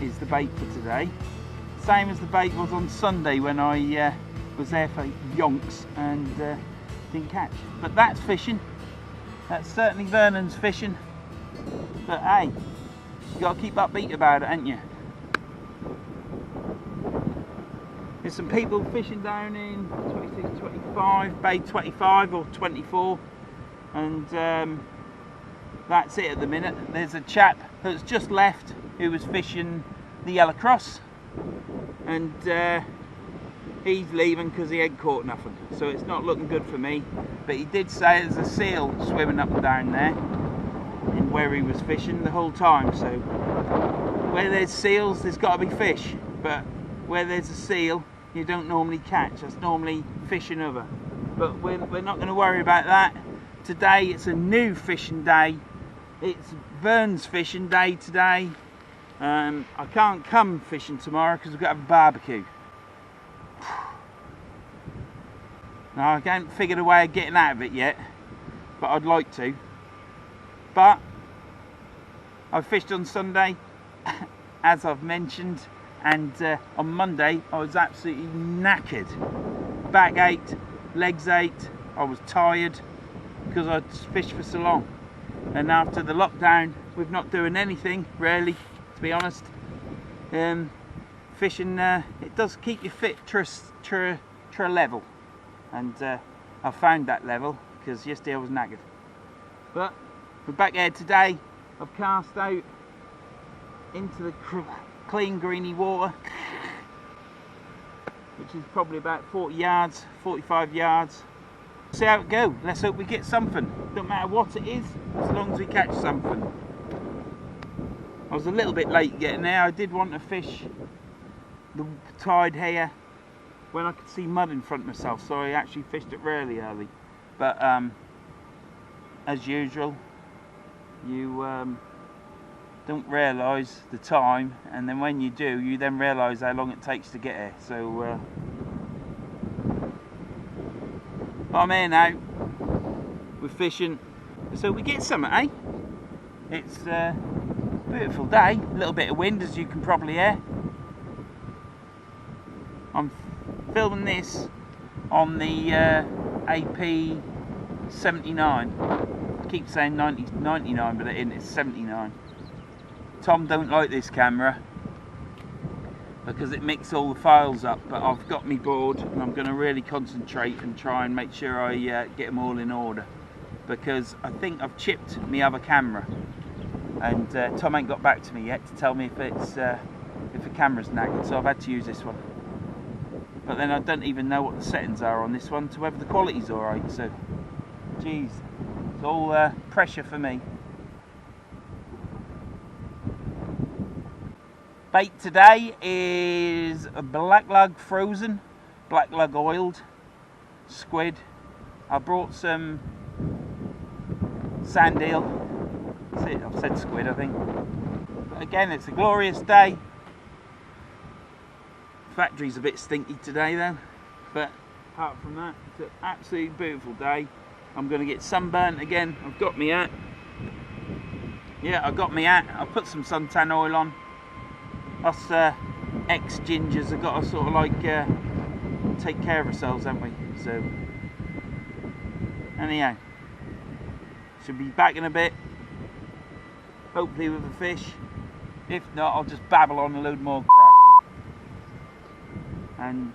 is the bait for today. Same as the bait was on Sunday when I was there for yonks and didn't catch. But that's fishing. That's certainly Vernon's fishing. But hey, you got to keep upbeat about it, ain't you? There's some people fishing down in 26, 25, Bay 25 or 24, and that's it at the minute. There's a chap that's just left who was fishing the Yellow Cross, and he's leaving because he ain't caught nothing, so it's not looking good for me. But he did say there's a seal swimming up and down there in where he was fishing the whole time. So where there's seals, there's got to be fish, but where there's a seal, you don't normally catch. That's normally fishing over. But we're not going to worry about that. Today it's a new fishing day. It's Vern's fishing day today. I can't come fishing tomorrow because we've got to have a barbecue. Now I haven't figured a way of getting out of it yet, but I'd like to. But I fished on Sunday, as I've mentioned, and on Monday I was absolutely knackered. Back ached, legs ached, I was tired because I'd fished for so long. And after the lockdown, we've not doing anything really, to be honest. Fishing, it does keep you fit to a level, and I found that level because yesterday I was knackered. But we're back here today. I've cast out into the clean greeny water, which is probably about 40 yards, 45 yards. See how it goes. Let's hope we get something. Don't matter what it is, as long as we catch something. I was a little bit late getting there. I did want to fish the tide here when I could see mud in front of myself, so I actually fished it really early. But as usual, you don't realise the time, and then when you do, you then realise how long it takes to get here. So but I'm here now, we're fishing, so we get something, eh? It's a beautiful day, a little bit of wind as you can probably hear. I'm filming this on the AP 79. I keep saying 99, but it isn't, it's 79. Tom don't like this camera because it mixes all the files up, but I've got me board and I'm going to really concentrate and try and make sure I get them all in order, because I think I've chipped my other camera, and Tom ain't got back to me yet to tell me if it's if the camera's nagging, so I've had to use this one. But then I don't even know what the settings are on this one to whether the quality's alright, so geez, it's all pressure for me. Bait today is a black lug frozen, black lug oiled squid. I brought some sand eel. That's it, I've said squid I think. But again, it's a glorious day. Factory's a bit stinky today though, but apart from that, it's an absolutely beautiful day. I'm going to get sunburnt again. I've got me hat. Yeah, I've got me hat. I've put some suntan oil on. Us ex-gingers have got to sort of like take care of ourselves, haven't we? So anyhow, should be back in a bit, hopefully with a fish. If not, I'll just babble on a load more crap and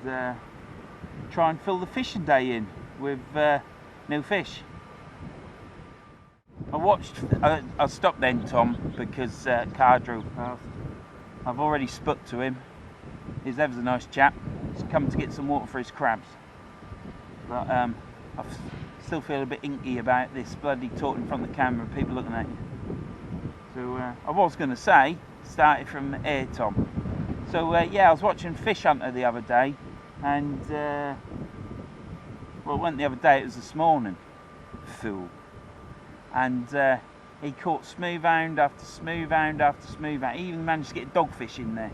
try and fill the fishing day in with no fish. I stopped then, Tom, because car drove past. I've already spoke to him. He's ever a nice chap. He's come to get some water for his crabs. But I still feel a bit inky about this bloody talking in front of the camera, people looking at you. So I was going to say, started from here, Tom. So yeah, I was watching Fish Hunter the other day, and well, it wasn't the other day, it was this morning. Fool. And he caught smooth hound after smooth hound after smooth hound. He even managed to get a dogfish in there.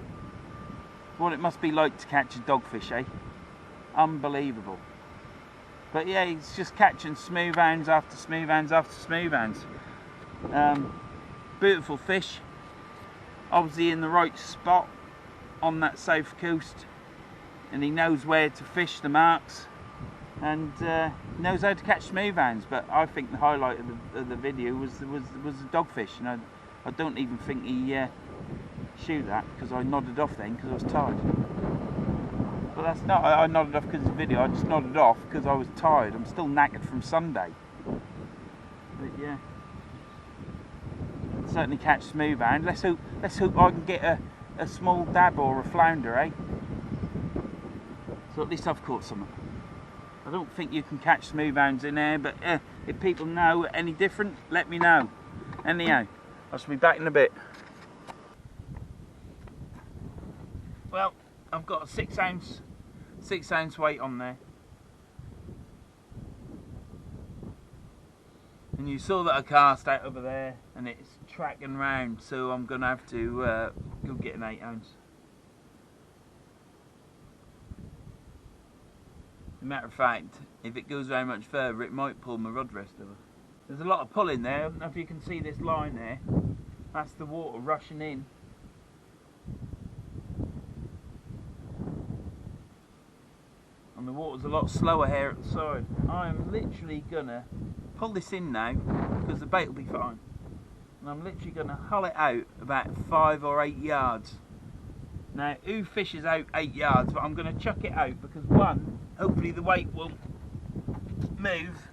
What it must be like to catch a dogfish, eh? Unbelievable. But yeah, he's just catching smooth hounds after smooth hounds after smooth hounds. Beautiful fish. obviously in the right spot on that south coast, and he knows where to fish the marks, and knows how to catch smoothhounds. But I think the highlight of the video was the dogfish, and I don't even think he shoot that, because I nodded off then because I was tired. But that's not, I nodded off because of the video, I just nodded off because I was tired. I'm still knackered from Sunday. But yeah, certainly catch smoothhound. Let's hope I can get a small dab or a flounder, eh? So at least I've caught something. I don't think you can catch smoothhounds in there, but if people know any different, let me know. Anyhow, I shall be back in a bit. Well, I've got a 6 ounce weight on there, and you saw that I cast out over there, and it's tracking round, so I'm gonna have to go get an 8 ounce. As a matter of fact, if it goes very much further, it might pull my rod rest over. There's a lot of pulling there. I don't know if you can see this line there. That's the water rushing in. And the water's a lot slower here at the side. I'm literally gonna pull this in now, because the bait will be fine. And I'm literally gonna hull it out about 5 or 8 yards. Now, who fishes out 8 yards? But I'm gonna chuck it out because, one, hopefully the weight will move.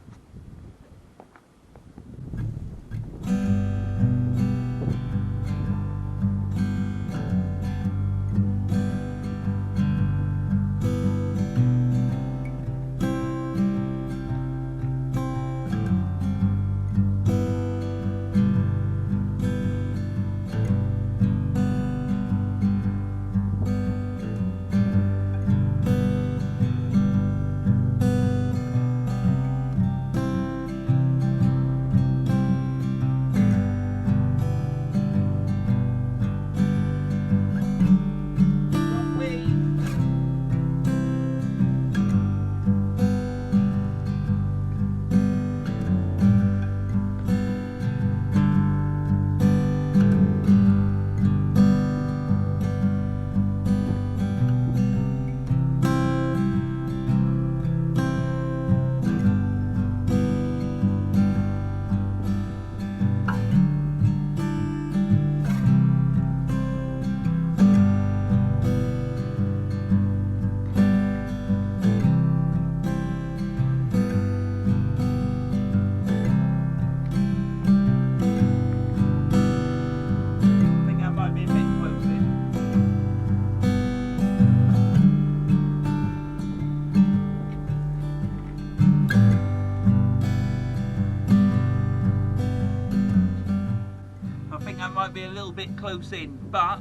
Be a little bit close in, but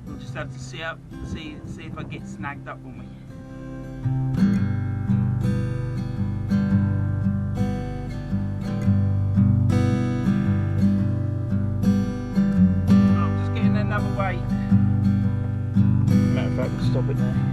we'll just have to see if I get snagged up, won't we? I'm just getting another weight. Matter of fact, we'll stop it there.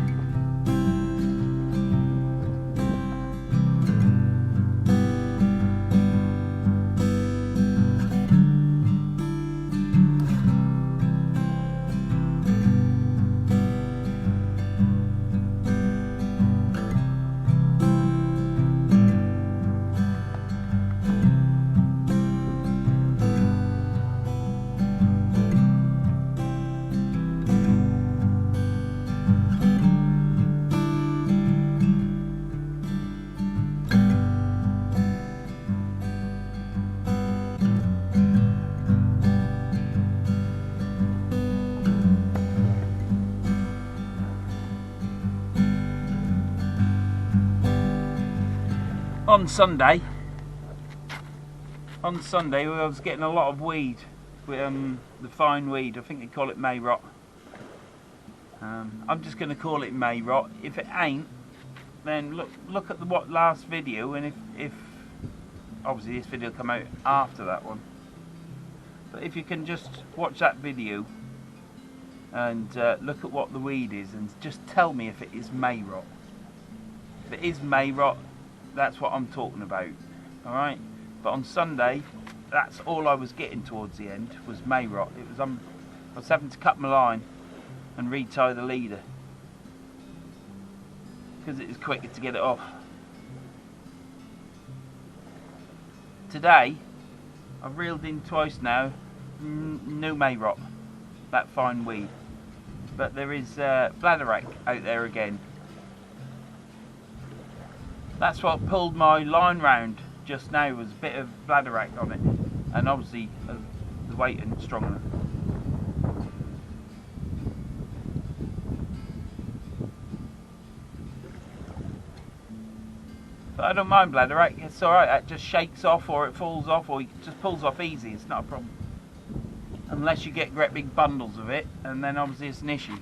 On Sunday, I was getting a lot of weed, the fine weed. I think they call it May rot. I'm just going to call it May rot. If it ain't, then look at the last video, and if obviously this video will come out after that one. But if you can just watch that video and look at what the weed is, and just tell me if it is May rot. If it is May rot, that's what I'm talking about, alright? But on Sunday, that's all I was getting towards the end, was May rot. It was I was having to cut my line and retie the leader because it was quicker to get it off. Today I've reeled in twice now, no Mayrop, that fine weed, but there is bladderwrack out there again. That's what pulled my line round just now, was a bit of bladderwrack on it, and obviously the weight isn't strong enough. But I don't mind bladderwrack, it's alright, it just shakes off or it falls off or it just pulls off easy, it's not a problem. Unless you get great big bundles of it, and then obviously it's an issue.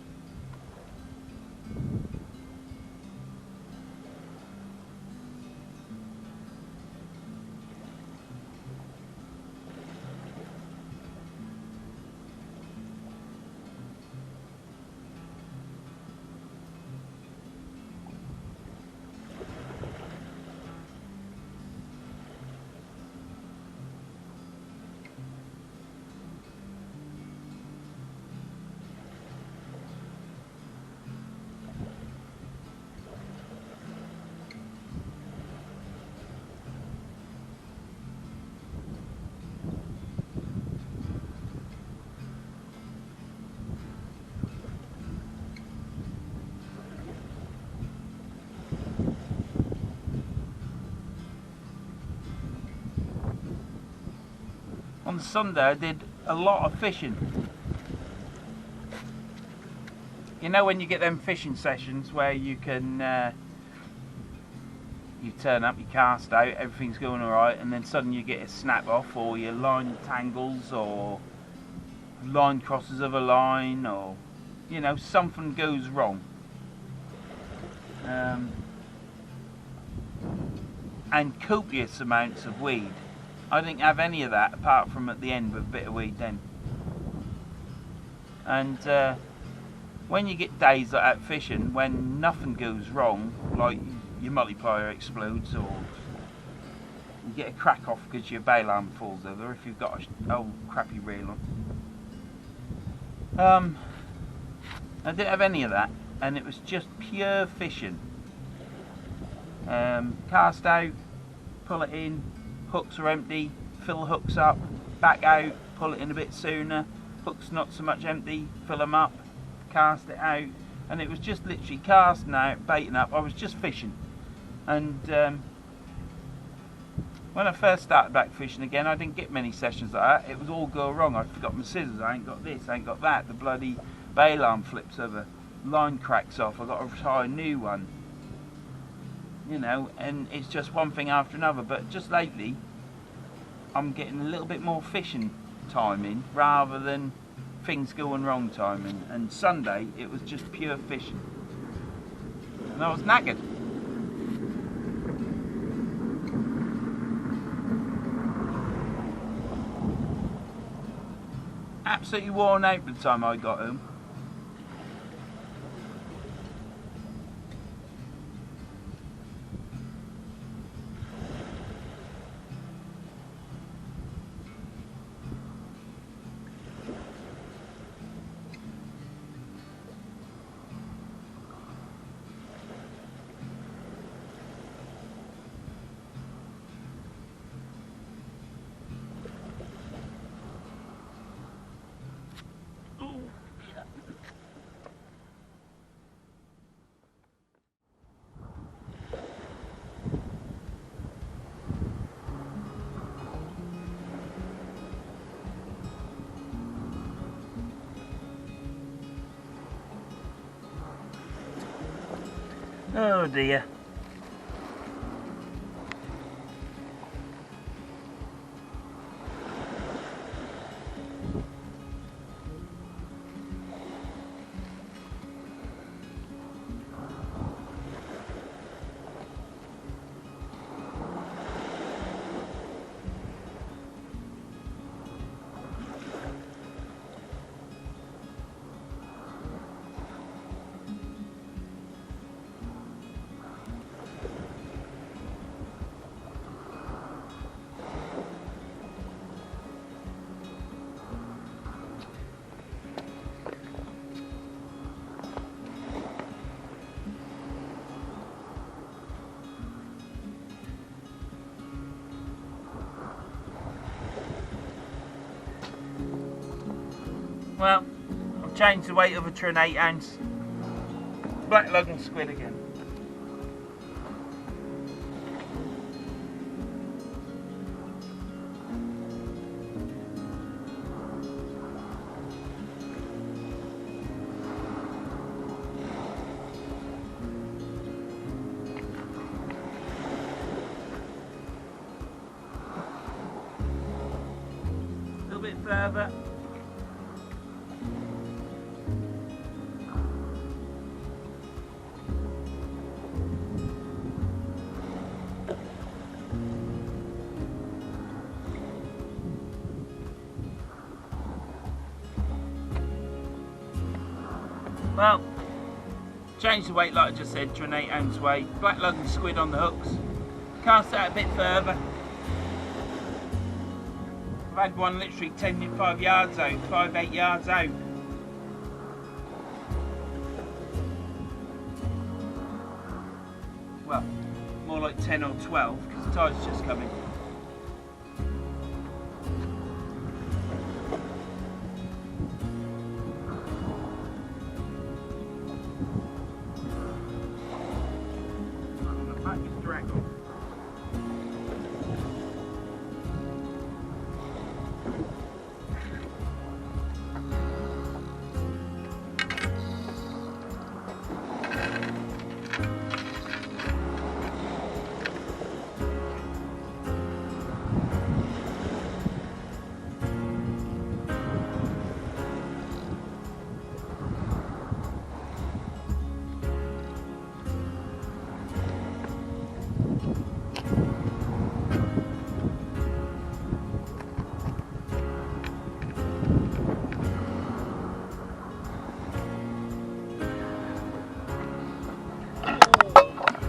On Sunday I did a lot of fishing. You know when you get them fishing sessions where you can you turn up, you cast out, everything's going alright, and then suddenly you get a snap off, or your line tangles, or line crosses of a line, or you know, something goes wrong. And copious amounts of weed. I didn't have any of that apart from at the end with a bit of weed then. And when you get days like that fishing, when nothing goes wrong, like your multiplier explodes or you get a crack off because your bail arm falls over if you've got a old crappy reel on. I didn't have any of that, and it was just pure fishing. Cast out, pull it in, hooks are empty, fill the hooks up, back out, pull it in a bit sooner, hooks not so much empty, fill them up, cast it out, and it was just literally casting out, baiting up. I was just fishing. And when I first started back fishing again, I didn't get many sessions like that. It was all go wrong. I forgot my scissors, I ain't got this, I ain't got that, the bloody bail arm flips over, line cracks off, I've got to try a new one. You know, and it's just one thing after another. But just lately I'm getting a little bit more fishing time in rather than things going wrong time in. And Sunday it was just pure fishing, and I was knackered. Absolutely worn out by the time I got home. Oh dear. Well, I've changed the weight of it to an 8 ounce black lug squid again. A little bit further. Well, change the weight like I just said to an 8 ounce weight. Black lug squid on the hooks. Cast out a bit further. I've had one literally 5 yards out, 5-8 yards out. Well, more like 10 or 12 because the tide's just coming.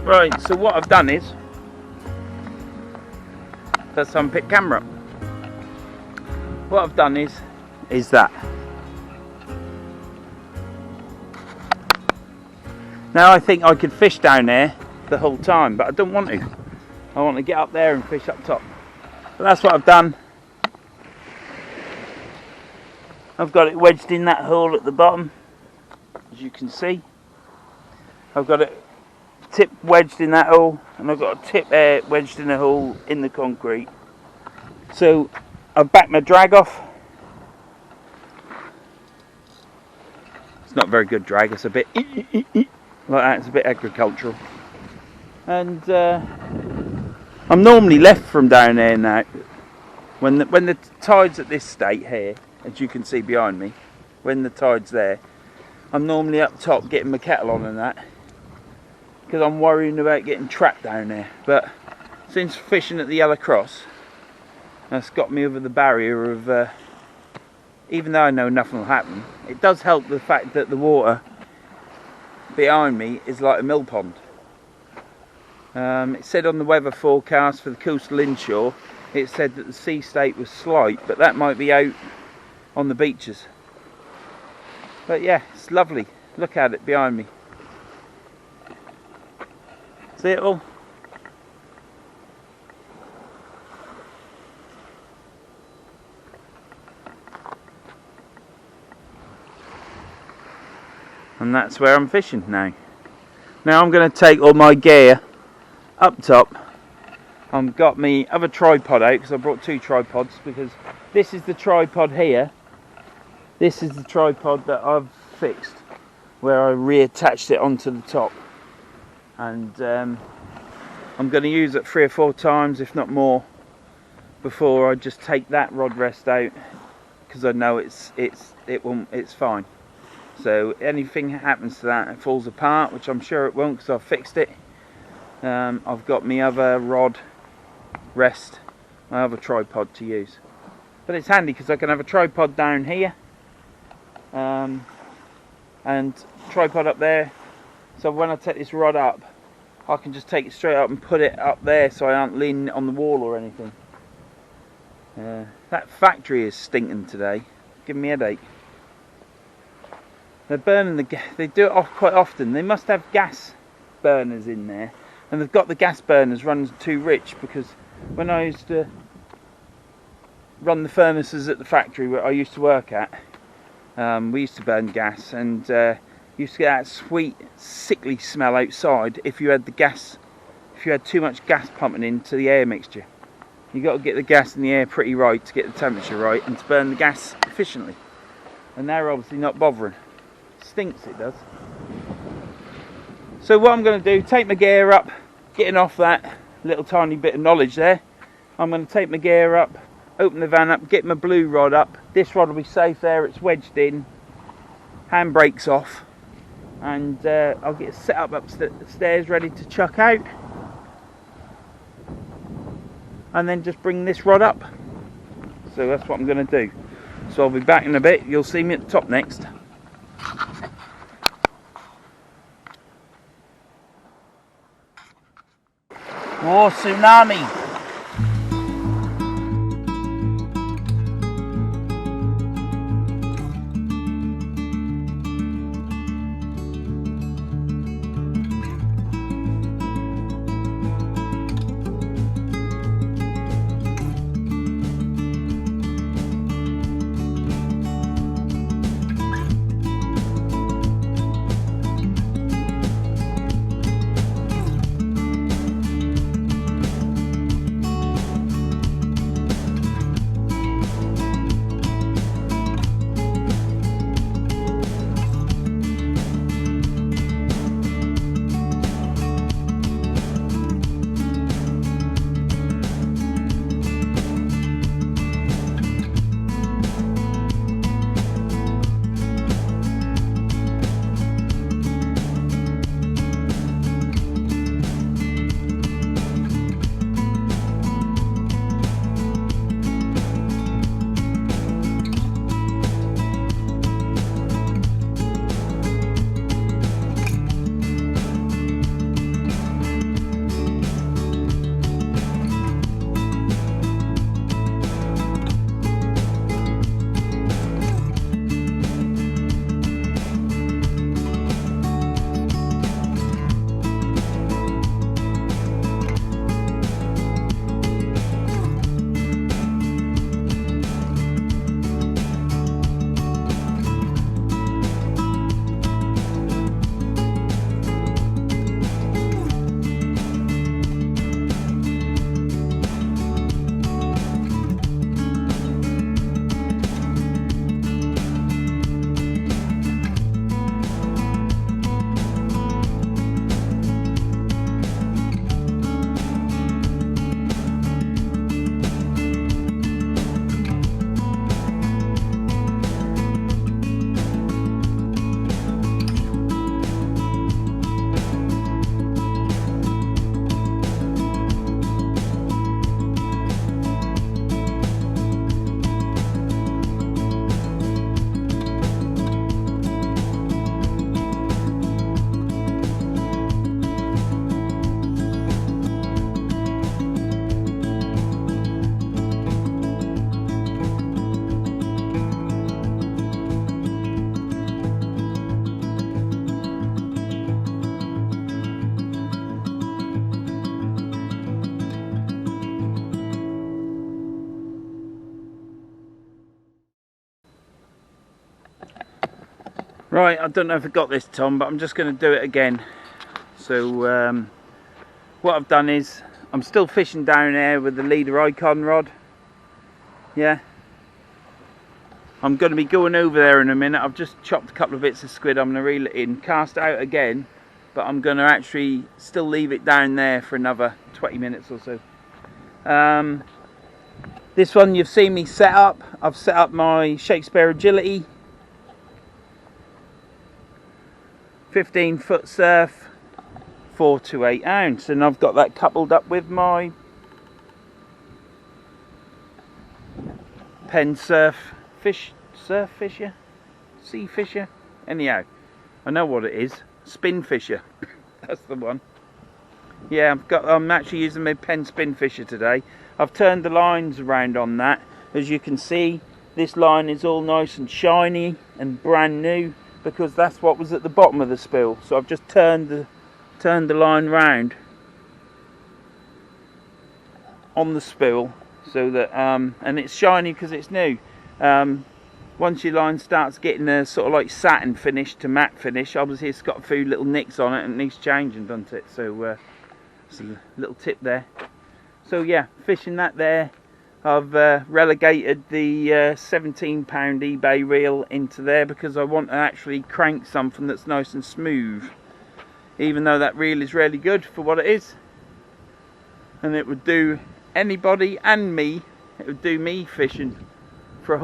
Right, so what I've done is, let's unpick camera up. What I've done is that. Now I think I could fish down there the whole time, but I don't want to. I want to get up there and fish up top. But that's what I've done. I've got it wedged in that hole at the bottom, as you can see. I've got it tip wedged in that hole, and I've got a tip wedged in a hole in the concrete. So I've backed my drag off. It's not very good drag, it's a bit like that, it's a bit agricultural. And I'm normally left from down there now. When the tide's at this state here, as you can see behind me, when the tide's there, I'm normally up top getting my kettle on and that, because I'm worrying about getting trapped down there. But since fishing at the Yellow Cross, that's got me over the barrier of, even though I know nothing will happen, it does help the fact that the water behind me is like a mill pond. It said on the weather forecast for the coastal inshore, it said that the sea state was slight, but that might be out on the beaches. But yeah, it's lovely. Look at it behind me. See it all? And that's where I'm fishing now. Now I'm going to take all my gear up top. I've got my other tripod out because I brought 2 tripods, because this is the tripod here. This is the tripod that I've fixed, where I reattached it onto the top. And I'm going to use it 3 or 4 times, if not more, before I just take that rod rest out, because I know it's fine. So anything happens to that, it falls apart, which I'm sure it won't because I've fixed it. I've got my other rod rest, my other tripod to use. But it's handy because I can have a tripod down here and tripod up there. So when I take this rod up, I can just take it straight up and put it up there so I aren't leaning on the wall or anything. That factory is stinking today, giving me a headache. They're burning they do it off quite often. They must have gas burners in there, and they've got the gas burners running too rich, because when I used to run the furnaces at the factory where I used to work at, We used to burn gas, and used to get that sweet, sickly smell outside if you had the gas. If you had too much gas pumping into the air mixture. You got to get the gas in the air pretty right to get the temperature right and to burn the gas efficiently. And they're obviously not bothering. Stinks, it does. So what I'm going to do, take my gear up, getting off that little tiny bit of knowledge there. I'm going to take my gear up, open the van up, get my blue rod up. This rod will be safe there, it's wedged in. Handbrake's off. And I'll get set up upstairs ready to chuck out. And then just bring this rod up. So that's what I'm going to do. So I'll be back in a bit. You'll see me at the top next. War tsunami. Right, I don't know if I got this, Tom, but I'm just going to do it again. So what I've done is I'm still fishing down there with the leader icon rod. Yeah, I'm going to be going over there in a minute. I've just chopped a couple of bits of squid. I'm going to reel it in, cast it out again, but I'm going to actually still leave it down there for another 20 minutes or so. This one you've seen me set up. I've set up my Shakespeare Agility 15-foot surf, 4 to 8 ounce, and I've got that coupled up with my Penn Surf Fisher, Sea Fisher. Anyhow, I know what it is. Spin Fisher. That's the one. Yeah, I'm actually using my Penn Spin Fisher today. I've turned the lines around on that. As you can see, this line is all nice and shiny and brand new, because that's what was at the bottom of the spill. So I've just turned the line round on the spill so that and it's shiny because it's new. once your line starts getting a sort of like satin finish to matte finish, obviously it's got a few little nicks on it and it needs changing, doesn't it? So it's a little tip there. So yeah, fishing that there, I've relegated the £17 eBay reel into there because I want to actually crank something that's nice and smooth, even though that reel is really good for what it is, and it would do anybody and me. It would do me fishing for a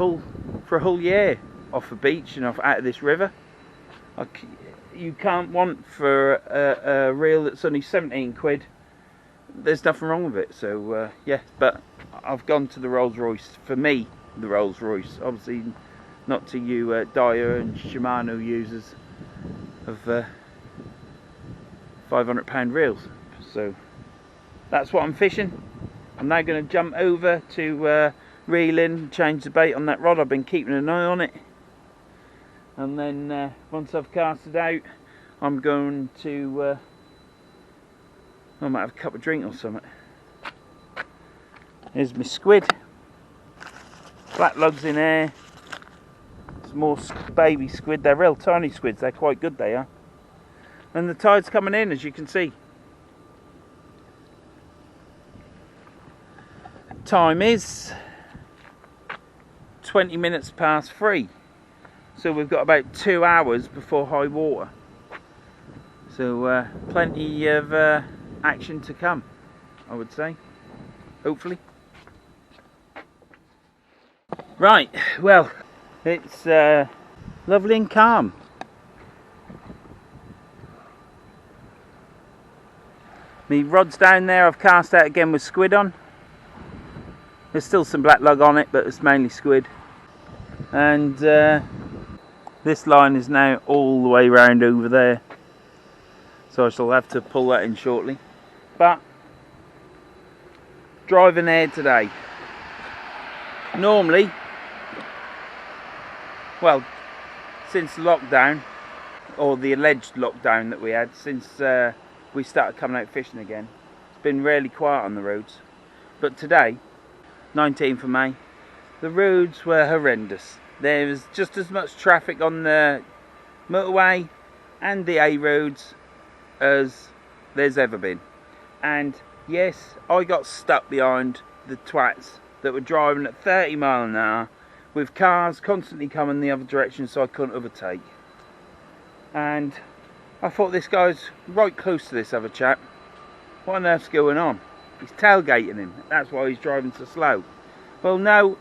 whole year off the beach and off out of this river. You can't want for a reel that's only 17 quid. There's nothing wrong with it. So yeah, but I've gone to the Rolls Royce. For me, the Rolls Royce. Obviously not to you Dyer and Shimano users of £500 reels. So that's what I'm fishing. I'm now going to jump over to reeling, change the bait on that rod. I've been keeping an eye on it, and then once I've cast it out, I'm going to I might have a cup of drink or something. Here's my squid, black lugs in there, some more baby squid. They're real tiny squids, they're quite good, they are. And the tide's coming in, as you can see. Time is 20 minutes past 3, so we've got about 2 hours before high water, so plenty of action to come, I would say, hopefully. Right, well, it's lovely and calm. My rod's down there, I've cast out again with squid on. There's still some black lug on it, but it's mainly squid. And this line is now all the way round over there, so I shall have to pull that in shortly. But driving there today. Normally, well, since lockdown, or the alleged lockdown that we had, since we started coming out fishing again, it's been really quiet on the roads. But today, 19th of May, the roads were horrendous. There was just as much traffic on the motorway and the A roads as there's ever been. And yes, I got stuck behind the twats that were driving at 30 miles an hour with cars constantly coming the other direction, so I couldn't overtake. And I thought, this guy's right close to this other chap. What on earth's going on? He's tailgating him, that's why he's driving so slow. Well, no,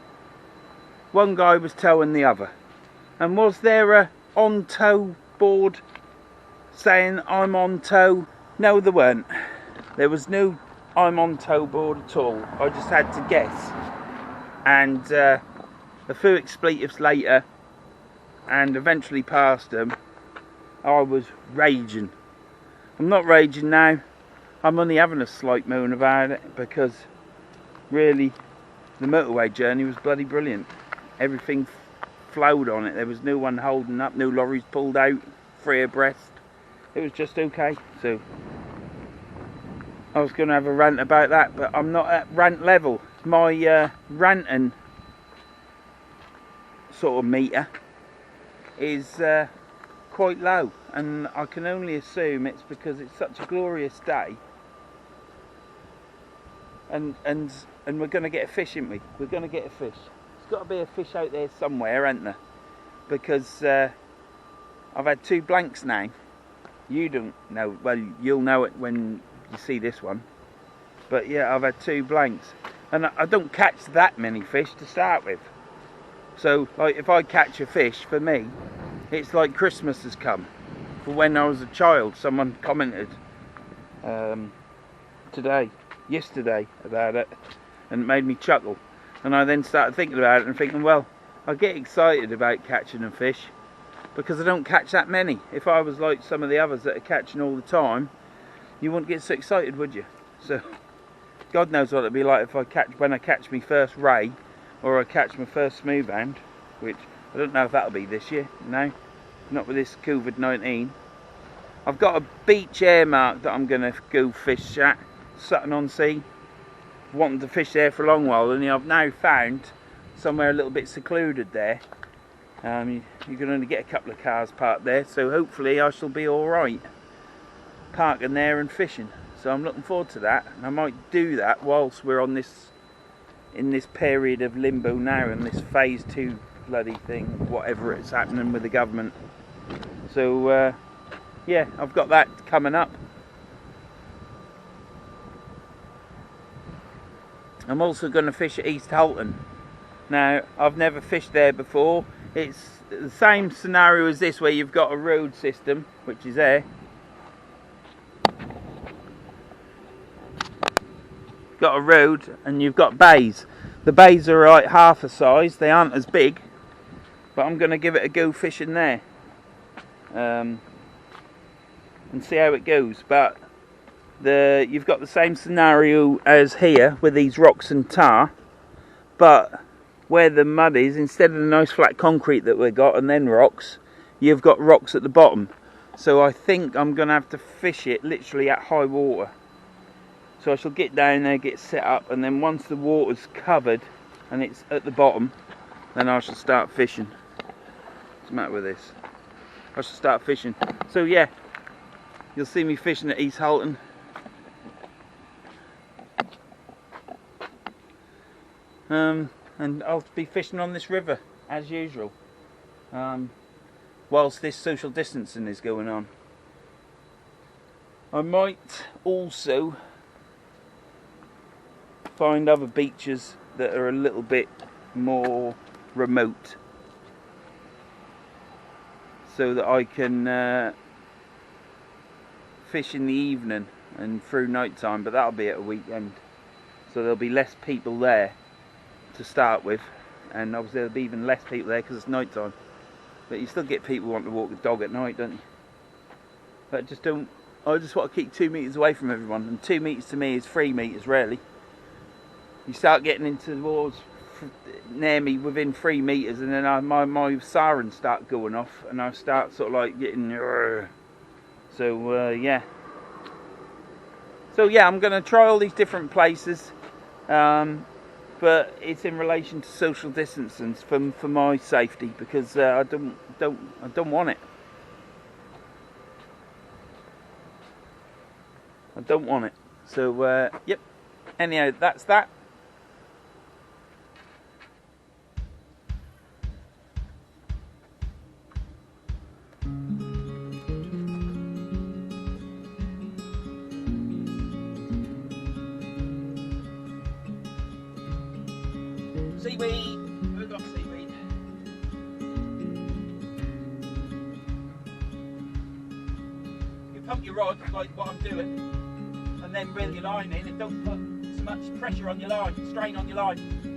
one guy was towing the other. And was there a on tow board saying I'm on tow? No, there weren't. There was no I'm on tow board at all. I just had to guess. And a few expletives later, and eventually past them, I was raging. I'm not raging now. I'm only having a slight moan about it, because really the motorway journey was bloody brilliant. Everything flowed on it. There was no one holding up, no lorries pulled out, free abreast. It was just okay. So I was going to have a rant about that, but I'm not at rant level. My ranting sort of meter is quite low, and I can only assume it's because it's such a glorious day. And we're going to get a fish, aren't we? We're going to get a fish. There's got to be a fish out there somewhere, ain't there? Because I've had 2 blanks now. You don't know, well, you'll know it when you see this one. But yeah, I've had 2 blanks. And I don't catch that many fish to start with. So, like, if I catch a fish, for me, it's like Christmas has come. For when I was a child, someone commented yesterday about it, and it made me chuckle. And I then started thinking about it and thinking, well, I get excited about catching a fish because I don't catch that many. If I was like some of the others that are catching all the time, you wouldn't get so excited, would you? So God knows what it'd be like if when I catch my first ray, or I catch my first smoothhound, which I don't know if that'll be this year. No, not with this COVID-19. I've got a beach earmark that I'm going to go fish at, Sutton-on-Sea. Wanting to fish there for a long while, and I've now found somewhere a little bit secluded there You can only get a couple of cars parked there, so hopefully I shall be alright parking there and fishing. So I'm looking forward to that, and I might do that whilst we're on this, in this period of limbo now, and this phase 2 bloody thing, whatever it's happening with the government. So yeah, I've got that coming up. I'm also going to fish at East Halton. Now, I've never fished there before. It's the same scenario as this, where you've got a road system, which is there. Got a road, and you've got bays. The bays are like half the size, they aren't as big, but I'm going to give it a go fishing there. And see how it goes. But you've got the same scenario as here with these rocks and tar, but where the mud is, instead of the nice flat concrete that we've got and then rocks, you've got rocks at the bottom. So I think I'm going to have to fish it literally at high water. So I shall get down there, get set up, and then once the water's covered and it's at the bottom, then I shall start fishing. What's the matter with this? I shall start fishing. So yeah, you'll see me fishing at East Halton. And I'll be fishing on this river as usual, whilst this social distancing is going on. I might also find other beaches that are a little bit more remote, so that I can fish in the evening and through night time, but that'll be at a weekend, so there'll be less people there to start with, and obviously there'll be even less people there because it's night time. But you still get people who want to walk the dog at night, don't you? But I just want to keep 2 metres away from everyone, and 2 metres to me is 3 metres really. You start getting into the walls near me within 3 metres, and then my sirens start going off, and I start sort of like getting yeah. So yeah, I'm going to try all these different places, but it's in relation to social distancing for my safety, because I don't want it. I don't want it. So yep. Anyhow, that's that. Seaweed! We've got seaweed. You pump your rod like what I'm doing, and then reel your line in, and don't put so much pressure on your line, strain on your line.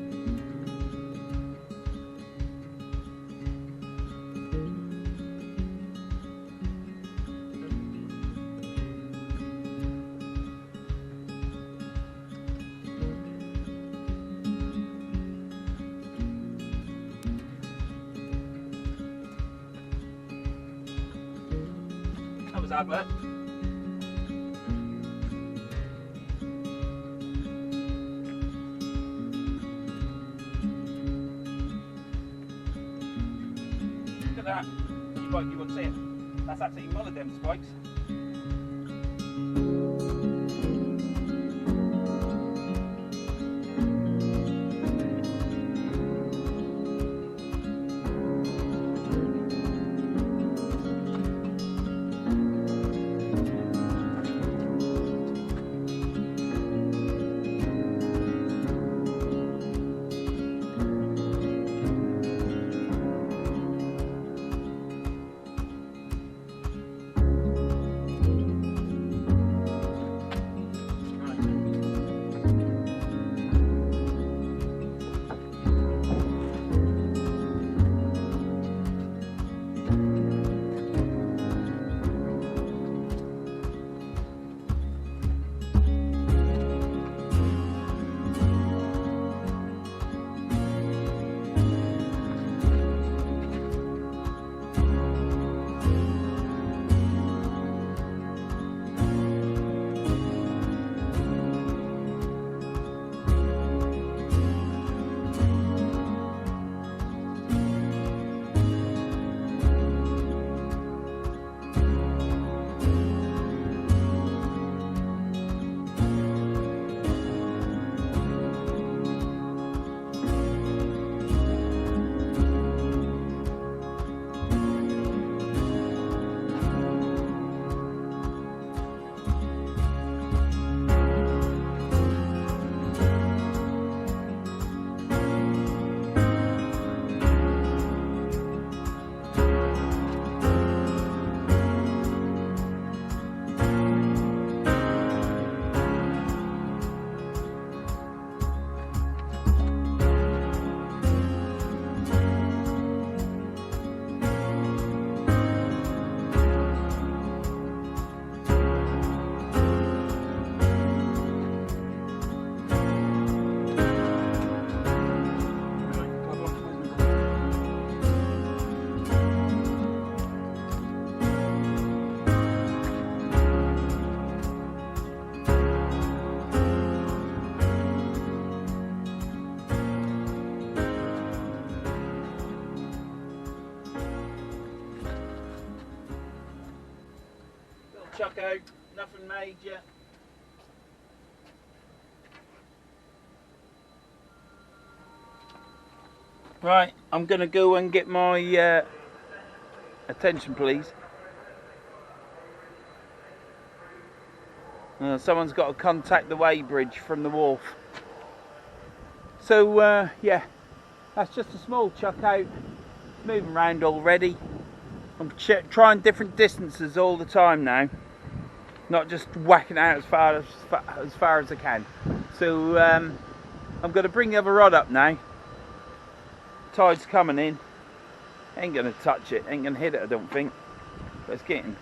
That was hard work. Look at that. You won't see it. That's absolutely one of them spikes. chuck out, nothing major. Right, I'm going to go and get my attention please. Someone's got to contact the weighbridge from the wharf. So yeah, that's just a small chuck out. It's moving around already. I'm trying different distances all the time now, not just whacking out as far as I can. So I'm going to bring the other rod up now. Tide's coming in. Ain't going to touch it, ain't going to hit it I don't think, but it's getting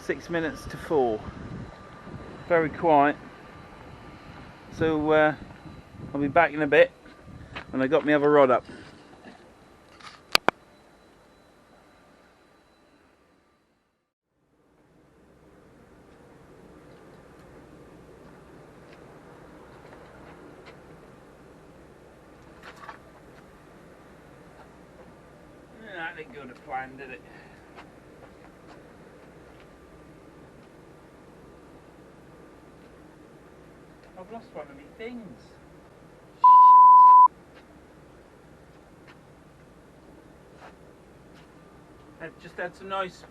6 minutes to 4. Very quiet. So I'll be back in a bit when I got my other rod up. That didn't go to plan, did it? I've lost one of my things. I've just had some nice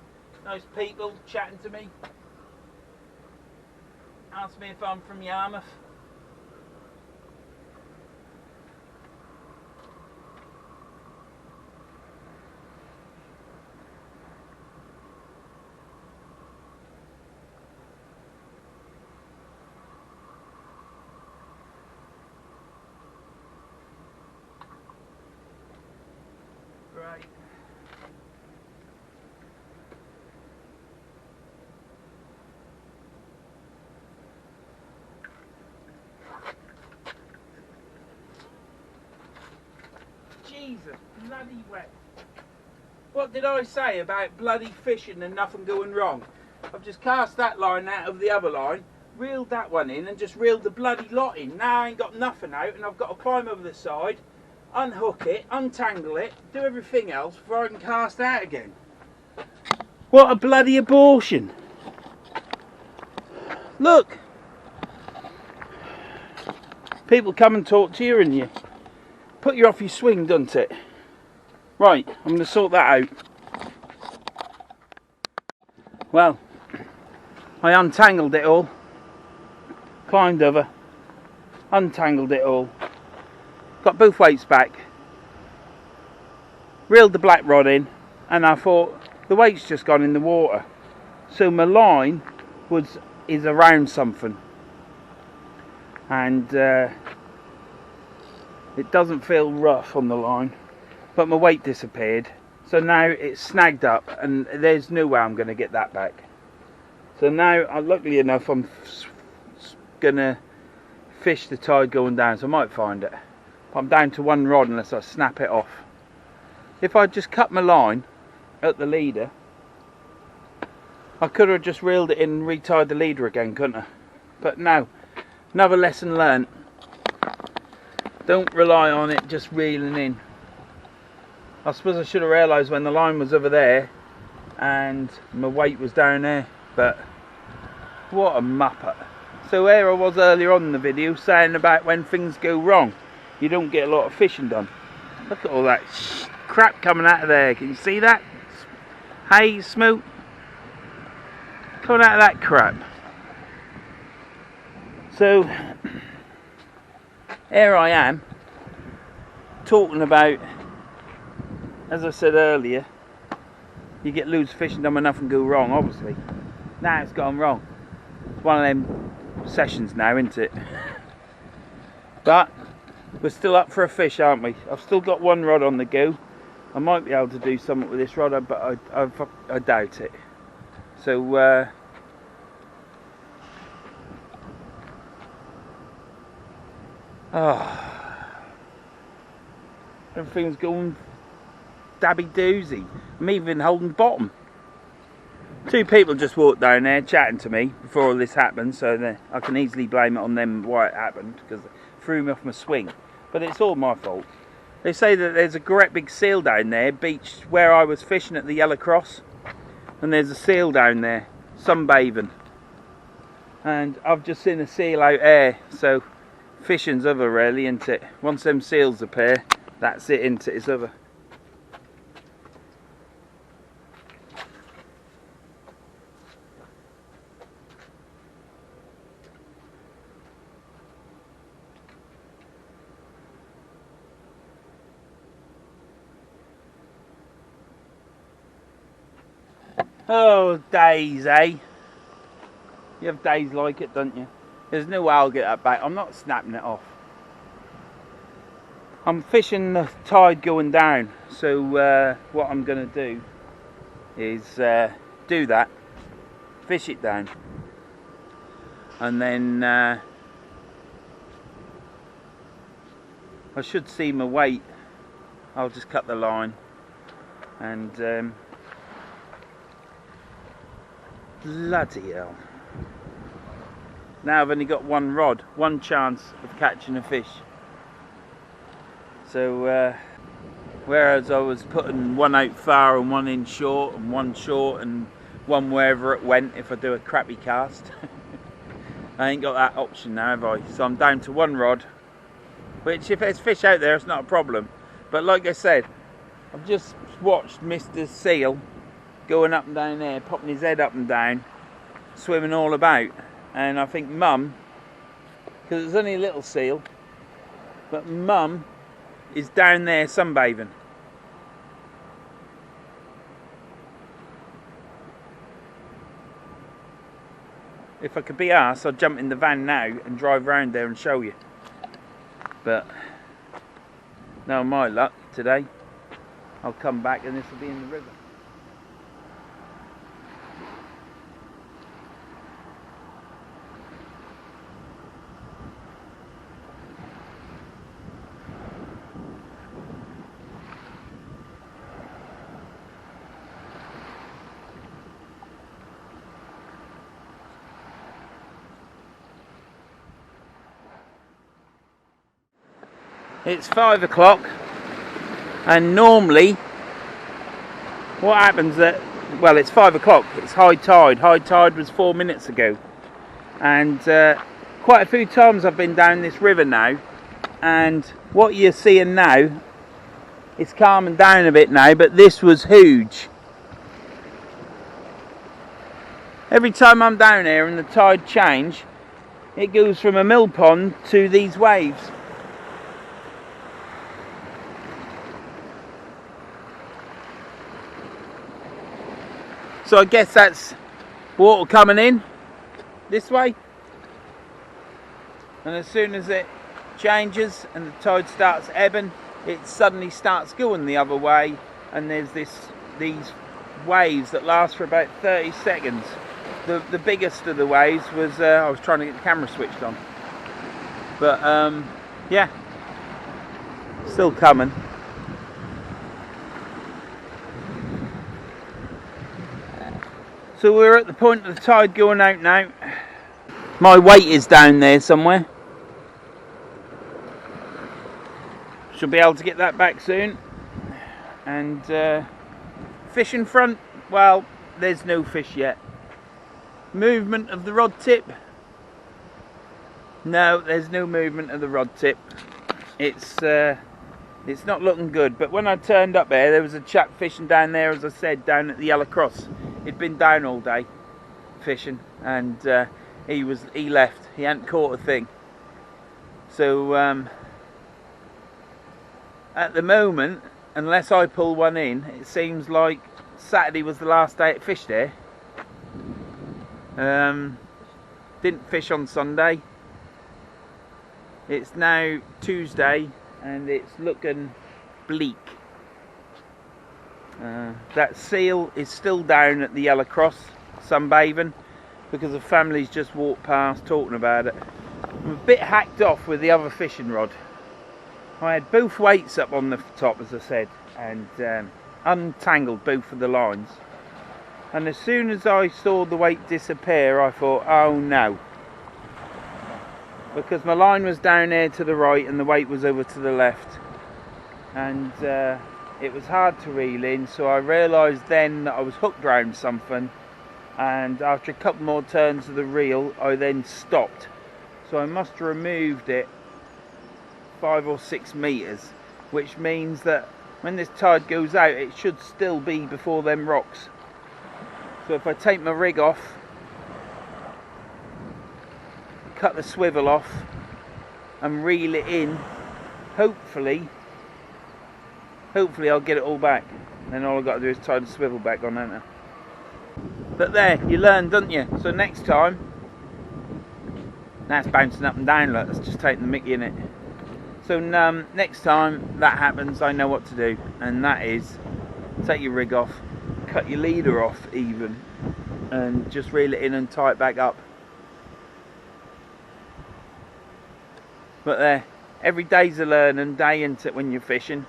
people chatting to me. Asked me if I'm from Yarmouth. Right. Jesus, bloody wet. What did I say about bloody fishing and nothing going wrong? I've just cast that line out of the other line, reeled that one in and just reeled the bloody lot in. Now I ain't got nothing out and I've got to climb over the side, unhook it, untangle it, do everything else before I can cast out again. What a bloody abortion. Look. People come and talk to you and you put you off your swing, doesn't it? Right, I'm going to sort that out. Well, I untangled it all, climbed over, untangled it all, got both weights back, reeled the black rod in, and I thought the weight's just gone in the water, so my line is around something, and it doesn't feel rough on the line, but my weight disappeared, so now it's snagged up and there's no way I'm going to get that back. So now, luckily enough, I'm going to fish the tide going down, so I might find it. But I'm down to one rod unless I snap it off. If I just cut my line at the leader, I could have just reeled it in and retied the leader again, couldn't I? But no, another lesson learnt. Don't rely on it just reeling in. I suppose I should have realised when the line was over there and my weight was down there, but what a muppet. So here I was earlier on in the video saying about when things go wrong, you don't get a lot of fishing done. Look at all that crap coming out of there. Can you see that? Hey, smoke. Coming out of that crap. So here I am talking about, as I said earlier, you get loads of fishing done when nothing go wrong, obviously. Now it's gone wrong. It's one of them sessions now, isn't it? But we're still up for a fish, aren't we? I've still got one rod on the go. I might be able to do something with this rod, but I doubt it. So everything's going dabby doozy. I'm even holding bottom. Two people just walked down there chatting to me before all this happened, so I can easily blame it on them why it happened, because it threw me off my swing. But it's all my fault. They say that there's a great big seal down there, beached where I was fishing at the Yellow Cross, and there's a seal down there, sunbathing. And I've just seen a seal out there, so fishing's over really, isn't it? Once them seals appear, that's it, isn't it? It's over. Oh, days, eh? You have days like it, don't you? There's no way I'll get that back. I'm not snapping it off. I'm fishing the tide going down, so what I'm going to do is do that, fish it down, and then I should see my weight. I'll just cut the line and bloody hell. Now I've only got one rod, one chance of catching a fish. So whereas I was putting one out far and one in short and one short and one wherever it went if I do a crappy cast, I ain't got that option now, have I? So I'm down to one rod, which if there's fish out there it's not a problem. But like I said, I've just watched Mr. Seal going up and down there, popping his head up and down, swimming all about. And I think Mum, because it's only a little seal, but Mum is down there sunbathing. If I could be arsed, I'd jump in the van now and drive around there and show you. But no, my luck today, I'll come back and this will be in the river. It's 5 o'clock, and normally what happens that, well, it's 5 o'clock, it's high tide. High tide was 4 minutes ago, and quite a few times I've been down this river now, and what you're seeing now, it's calming down a bit now, but this was huge. Every time I'm down here and the tide change, it goes from a mill pond to these waves. So I guess that's water coming in this way, and as soon as it changes and the tide starts ebbing, it suddenly starts going the other way, and there's these waves that last for about 30 seconds. The biggest of the waves was, I was trying to get the camera switched on, but yeah, still coming. So we're at the point of the tide going out now. My weight is down there somewhere. Should be able to get that back soon. And fishing front, well, there's no fish yet. Movement of the rod tip. No, there's no movement of the rod tip. It's not looking good. But when I turned up there was a chap fishing down there, as I said, down at the Yellow Cross. He'd been down all day fishing, and he left. He hadn't caught a thing. So at the moment, unless I pull one in, it seems like Saturday was the last day it fished there. Didn't fish on Sunday. It's now Tuesday and it's looking bleak. That seal is still down at the Yellow Cross sunbathing because the family's just walked past talking about it. I'm a bit hacked off with the other fishing rod. I had both weights up on the top, as I said, and untangled both of the lines. And as soon as I saw the weight disappear, I thought, oh no. Because my line was down there to the right and the weight was over to the left. and it was hard to reel in, so I realised then that I was hooked around something, and after a couple more turns of the reel I then stopped. So I must have removed it 5 or 6 metres, which means that when this tide goes out it should still be before them rocks. So if I take my rig off, cut the swivel off and reel it in, hopefully I'll get it all back. Then all I've got to do is tie the swivel back on, don't I? But there, you learn, don't you? So next time, that's bouncing up and down, look, that's just taking the mickey in it. So next time that happens, I know what to do, and that is take your rig off, cut your leader off even, and just reel it in and tie it back up. But there, every day's a learning day, isn't it, when you're fishing?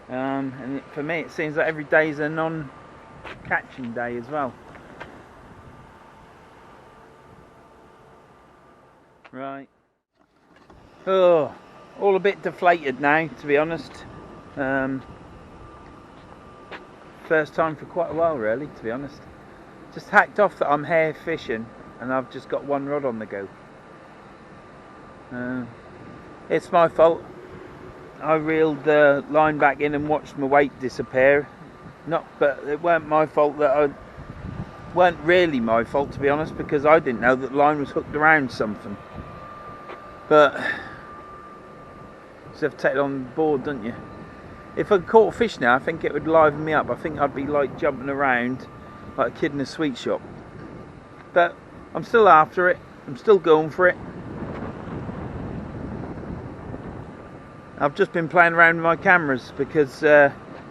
And for me it seems like every day's a non-catching day as well. Right. Oh, all a bit deflated now, to be honest. First time for quite a while, really, to be honest. Just hacked off that I'm hair fishing and I've just got one rod on the go. It's my fault. I reeled the line back in and watched my weight disappear. But it weren't my fault weren't really my fault, to be honest, because I didn't know that the line was hooked around something. But you just have to take it on board, don't you? If I caught a fish now, I think it would liven me up. I think I'd be like jumping around like a kid in a sweet shop. But I'm still after it. I'm still going for it. I've just been playing around with my cameras because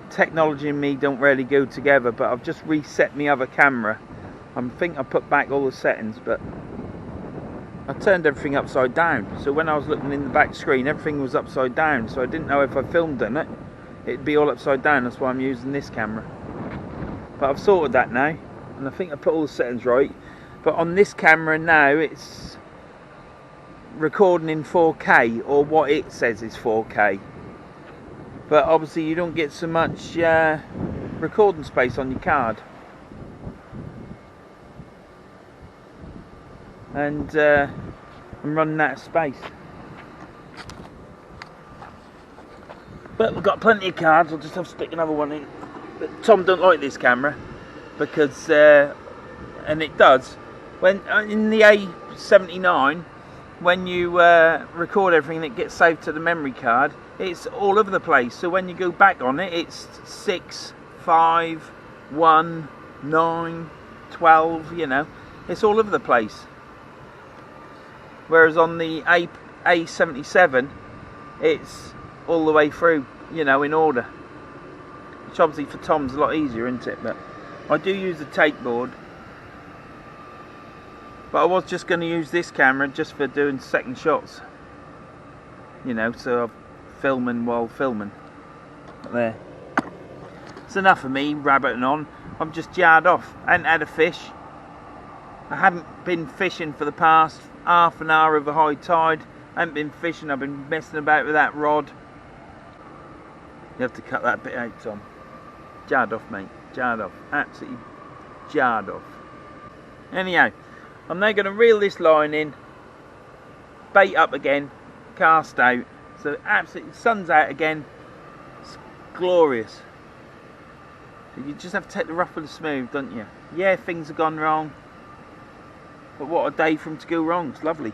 technology and me don't really go together, but I've just reset my other camera. I think I put back all the settings, but I turned everything upside down. So when I was looking in the back screen, everything was upside down, so I didn't know if I filmed in it, it'd be all upside down. That's why I'm using this camera. But I've sorted that now, and I think I put all the settings right. But on this camera now, it's recording in 4K, or what it says is 4K, but obviously you don't get so much recording space on your card, and I'm running out of space. But we've got plenty of cards. I'll just have to stick another one in. But Tom don't like this camera because and it does when in the A79, when you record everything and it gets saved to the memory card, it's all over the place. So when you go back on it, it's 6, 5, 1, 9, 12, you know, it's all over the place. Whereas on the A77, it's all the way through, you know, in order. Which obviously for Tom's a lot easier, isn't it? But I do use the tape board. But I was just going to use this camera just for doing second shots, you know, so I'm filming while filming. But there. It's enough of me rabbiting on. I'm just jarred off. I hadn't had a fish. I haven't been fishing for the past half an hour of a high tide. I haven't been fishing. I've been messing about with that rod. You have to cut that bit out, Tom. Jarred off, mate. Jarred off. Absolutely jarred off. Anyhow, I'm now going to reel this line in, bait up again, cast out. So absolutely, the sun's out again. It's glorious. You just have to take the rough with the smooth, don't you? Yeah, things have gone wrong, but what a day for them to go wrong. It's lovely.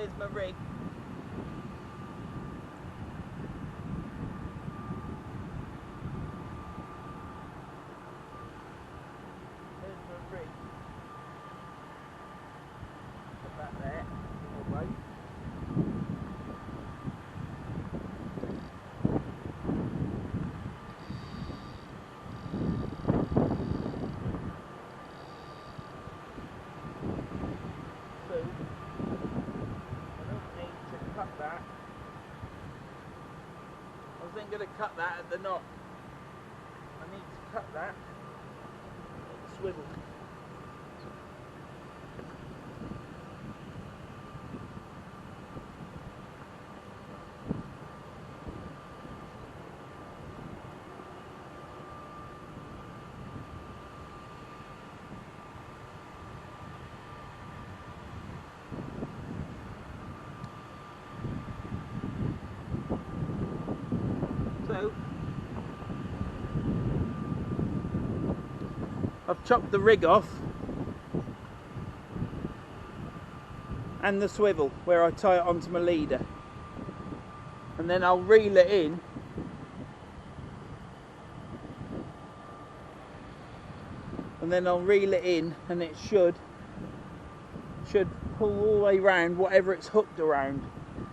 There's my rig. There's my rig. Put that there. Or both. That. I was then going to cut that at the knot. I need to cut that at the swivel. So I've chopped the rig off and the swivel where I tie it onto my leader, and then I'll reel it in and it should pull all the way round whatever it's hooked around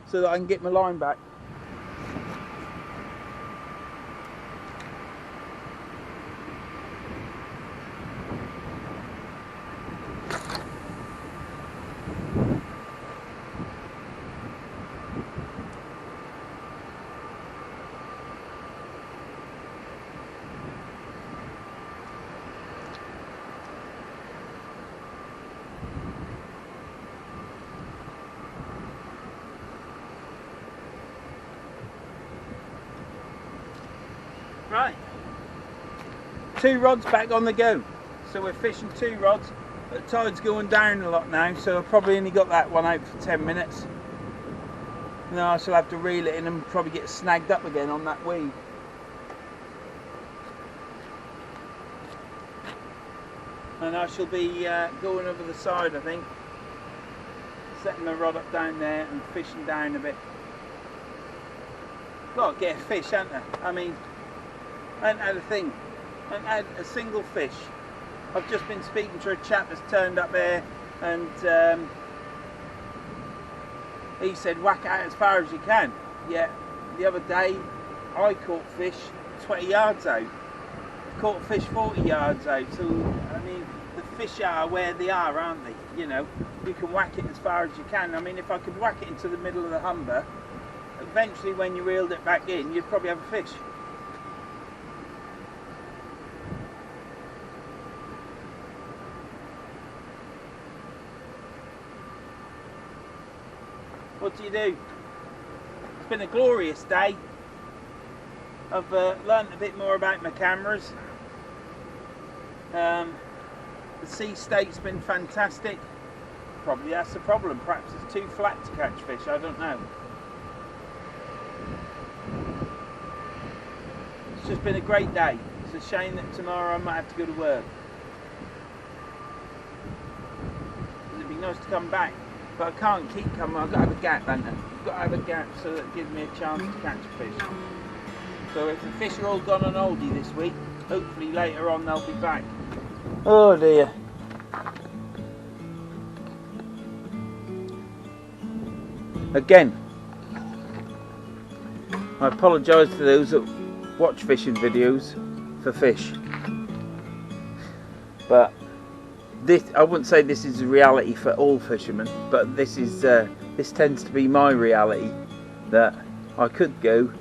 so that I can get my line back. Right, 2 rods back on the go. So we're fishing 2 rods. The tide's going down a lot now, so I've probably only got that one out for 10 minutes. Now I shall have to reel it in and probably get snagged up again on that weed. And I shall be going over the side, I think. Setting my rod up down there and fishing down a bit. Got to get a fish, haven't I? I mean, I haven't had a thing. I haven't had a single fish. I've just been speaking to a chap that's turned up there, and he said whack it out as far as you can. Yeah, the other day I caught fish 20 yards out. Caught fish 40 yards out. So I mean, the fish are where they are, aren't they? You know, you can whack it as far as you can. I mean, if I could whack it into the middle of the Humber, eventually when you reeled it back in, you'd probably have a fish. What do you do? It's been a glorious day. I've learnt a bit more about my cameras. The sea state's been fantastic. Probably that's the problem. Perhaps it's too flat to catch fish. I don't know. It's just been a great day. It's a shame that tomorrow I might have to go to work. It'd be nice to come back. But I can't keep coming. I've got to have a gap, haven't I? I've got to have a gap so that it gives me a chance to catch fish. So if the fish are all gone on oldie this week, hopefully later on they'll be back. Oh dear. Again, I apologise to those that watch fishing videos for fish. But this, I wouldn't say this is a reality for all fishermen, but this is this tends to be my reality, that I could go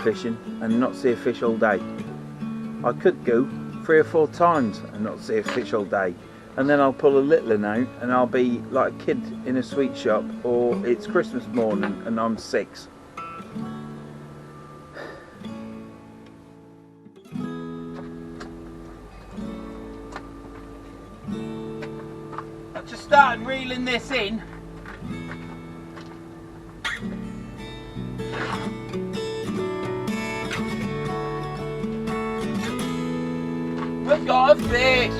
fishing and not see a fish all day. I could go 3 or 4 times and not see a fish all day, and then I'll pull a little one out and I'll be like a kid in a sweet shop, or it's Christmas morning and I'm 6. I've just started reeling this in. We've got a fish!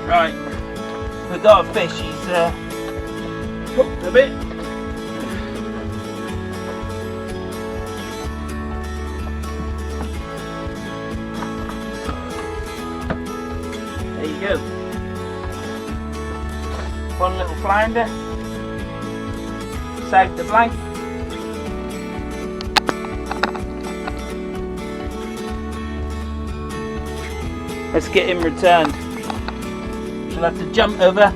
Right, we've got a fish, he's hooked a bit. There you go. One little flounder. Saved the blank. Let's get him returned. We'll have to jump over.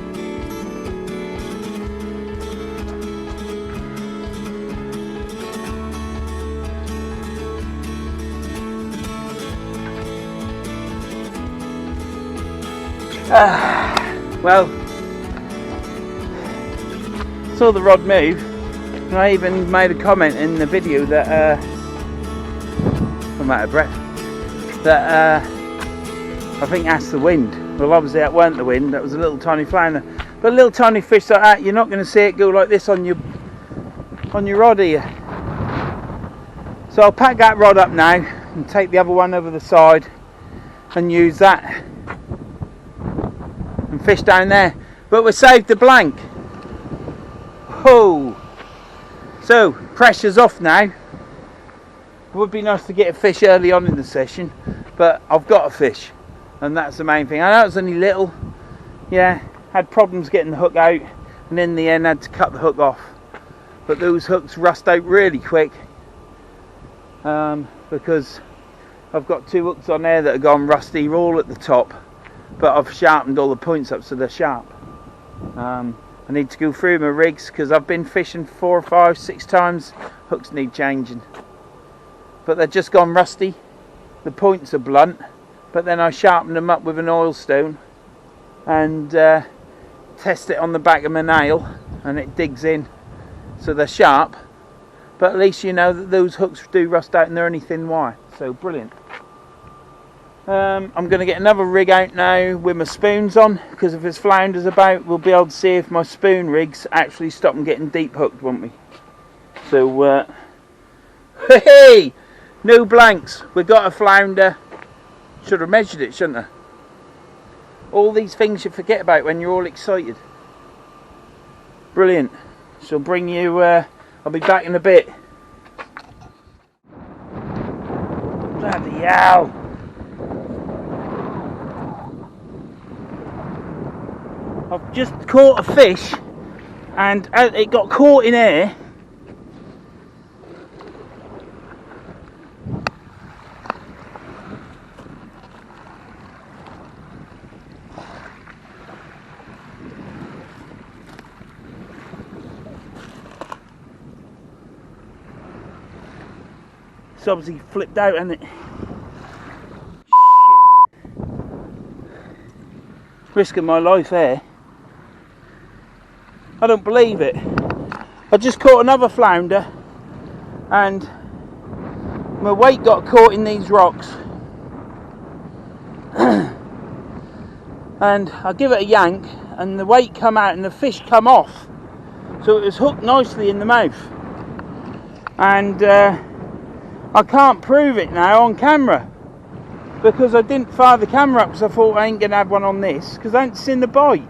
Well, saw the rod move, and I even made a comment in the video that I'm out of breath, that I think that's the wind. Well, obviously that weren't the wind, that was a little tiny flounder. But a little tiny fish like that, you're not going to see it go like this on your rod here. So I'll pack that rod up now and take the other one over the side and use that and fish down there. But we saved the blank. Oh, so pressure's off now. It would be nice to get a fish early on in the session, but I've got a fish. And that's the main thing. I know it's only little, yeah, had problems getting the hook out, and in the end had to cut the hook off. But those hooks rust out really quick, because I've got two hooks on there that have gone rusty, all at the top, but I've sharpened all the points up so they're sharp. I need to go through my rigs because I've been fishing 4 or 5, 6 times. Hooks need changing, but they've just gone rusty. The points are blunt. But then I sharpened them up with an oil stone and test it on the back of my nail, and it digs in, so they're sharp. But at least you know that those hooks do rust out and they're only thin wire, so brilliant. I'm going to get another rig out now with my spoons on, because if there's flounders about, we'll be able to see if my spoon rigs actually stop them getting deep hooked, won't we? So, hey, no blanks. We got a flounder. Should have measured it, shouldn't I? All these things you forget about when you're all excited. Brilliant. So bring you, I'll be back in a bit. Bloody hell. I've just caught a fish and it got caught in air. It's obviously flipped out, hasn't it? Shit. Risking my life there. I don't believe it. I just caught another flounder and my weight got caught in these rocks. And I give it a yank and the weight come out and the fish come off. So it was hooked nicely in the mouth. And I can't prove it now on camera because I didn't fire the camera up because I thought I ain't going to have one on this because I ain't seen the bite.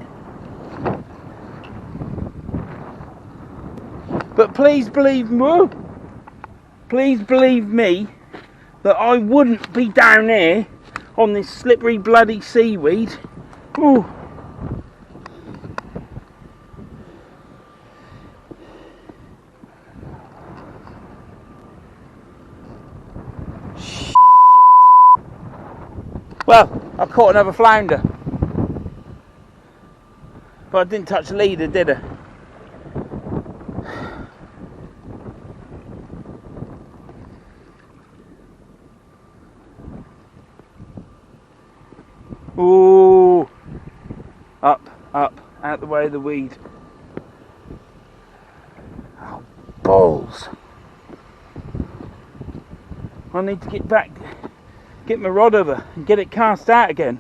But please believe me that I wouldn't be down there on this slippery bloody seaweed. Ooh. Well, I caught another flounder, but I didn't touch the leader, did I? Ooh, up, out the way of the weed. Oh, balls. I need to get back get my rod over and get it cast out again.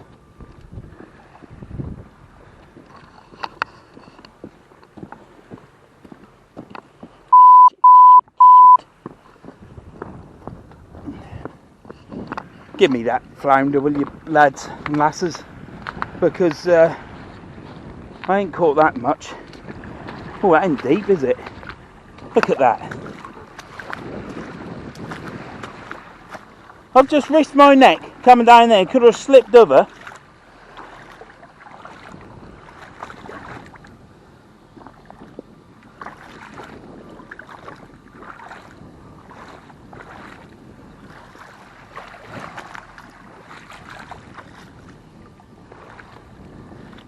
Give me that flounder, will you, lads and lasses, because I ain't caught that much. Oh, that ain't deep, is it? Look at that. I've just risked my neck coming down there. Could have slipped over.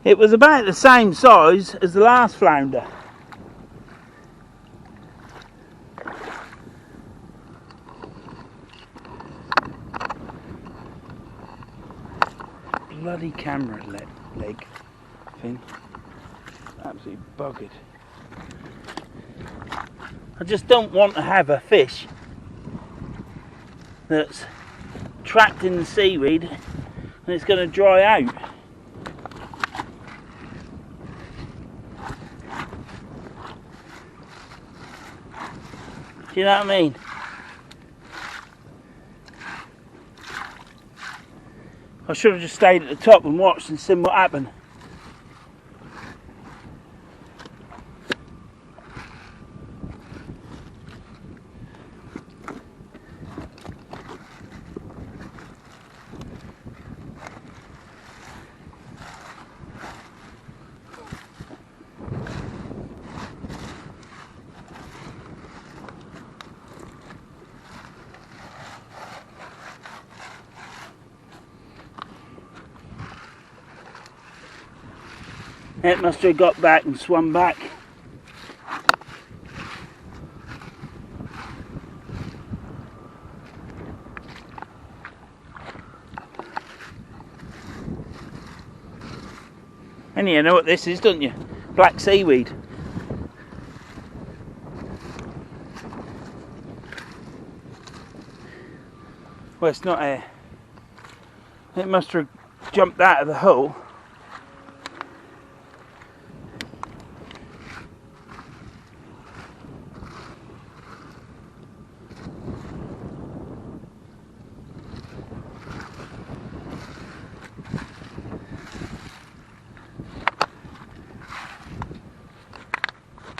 It was about the same size as the last flounder. Bloody camera leg thing. Absolutely buggered. I just don't want to have a fish that's trapped in the seaweed and it's going to dry out. Do you know what I mean? I should have just stayed at the top and watched and seen what happened. It must have got back and swum back. And you know what this is, don't you? Black seaweed. Well, it's not air. It must have jumped out of the hole.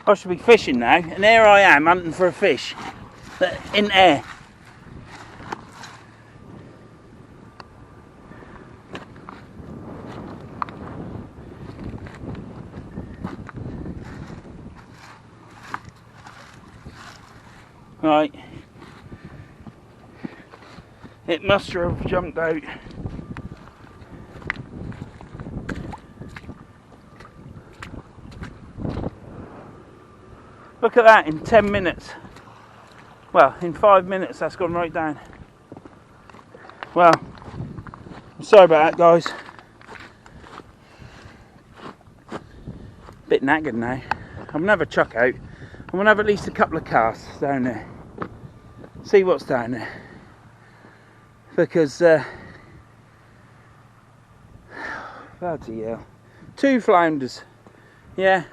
I should be fishing now, and here I am hunting for a fish in air. Right, it must have jumped out. Look at that, in 10 minutes. Well, in 5 minutes that's gone right down. Well, I'm sorry about that, guys. Bit knackered now. I'm gonna have a chuck out. I'm gonna have at least a couple of casts down there. See what's down there. Because, bloody hell. 2 flounders. Yeah.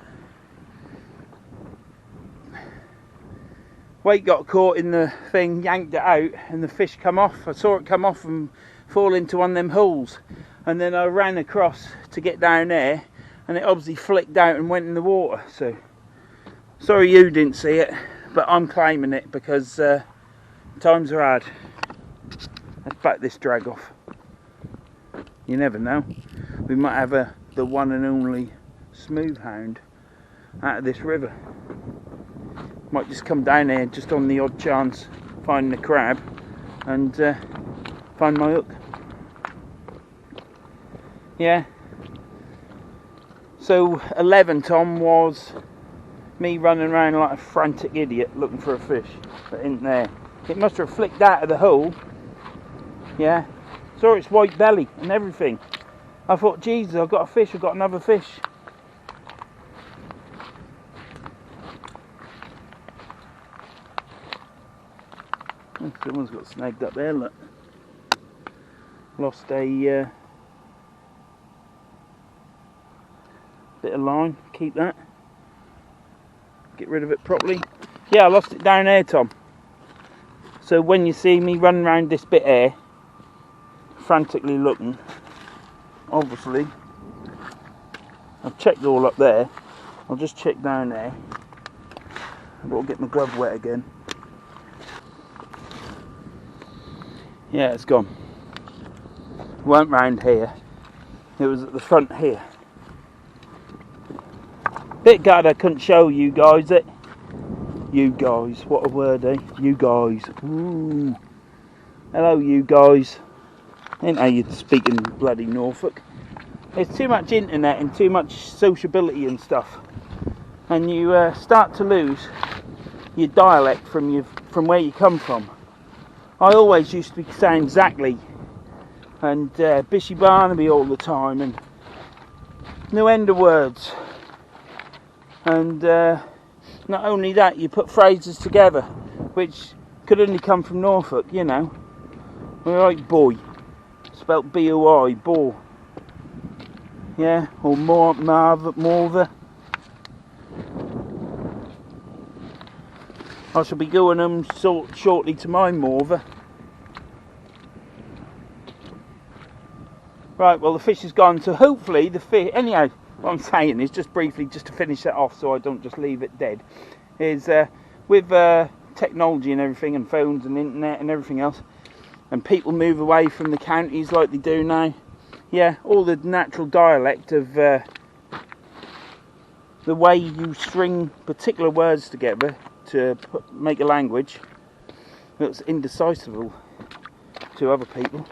Weight got caught in the thing, yanked it out, and the fish come off. I saw it come off and fall into one of them holes. And then I ran across to get down there, and it obviously flicked out and went in the water. So, sorry you didn't see it, but I'm claiming it because times are hard. Let's back this drag off. You never know. We might have the one and only smooth hound out of this river. Might just come down here just on the odd chance, find the crab and find my hook. Yeah. So 11, Tom, was me running around like a frantic idiot looking for a fish that isn't there. It must have flicked out of the hole. Yeah. Saw its white belly and everything. I thought, Jesus, I've got a fish, I've got another fish. Oh, someone's got snagged up there, look. Lost a bit of line. Keep that. Get rid of it properly. Yeah, I lost it down here, Tom. So when you see me running around this bit here, frantically looking, obviously, I've checked all up there. I'll just check down there. I've got to get my glove wet again. Yeah, it's gone. It weren't round here. It was at the front here. Bit gutted I couldn't show you guys it. You guys, what a word, eh? You guys. Ooh. Hello, you guys. Ain't how you're speaking bloody Norfolk. There's too much internet and too much sociability and stuff, and you start to lose your dialect from where you come from. I always used to be saying exactly and Bishy Barnaby all the time, and no end of words. And not only that, you put phrases together which could only come from Norfolk, you know. Like boy, spelt B-O-I, boy. Yeah, or Morver. I shall be going shortly to my Morver. Right, well the fish is gone, so hopefully the fish, anyhow, what I'm saying is, just briefly, just to finish that off so I don't just leave it dead, is with technology and everything, and phones and internet and everything else, and people move away from the counties like they do now, yeah, all the natural dialect of the way you string particular words together to make a language that's indecipherable to other people,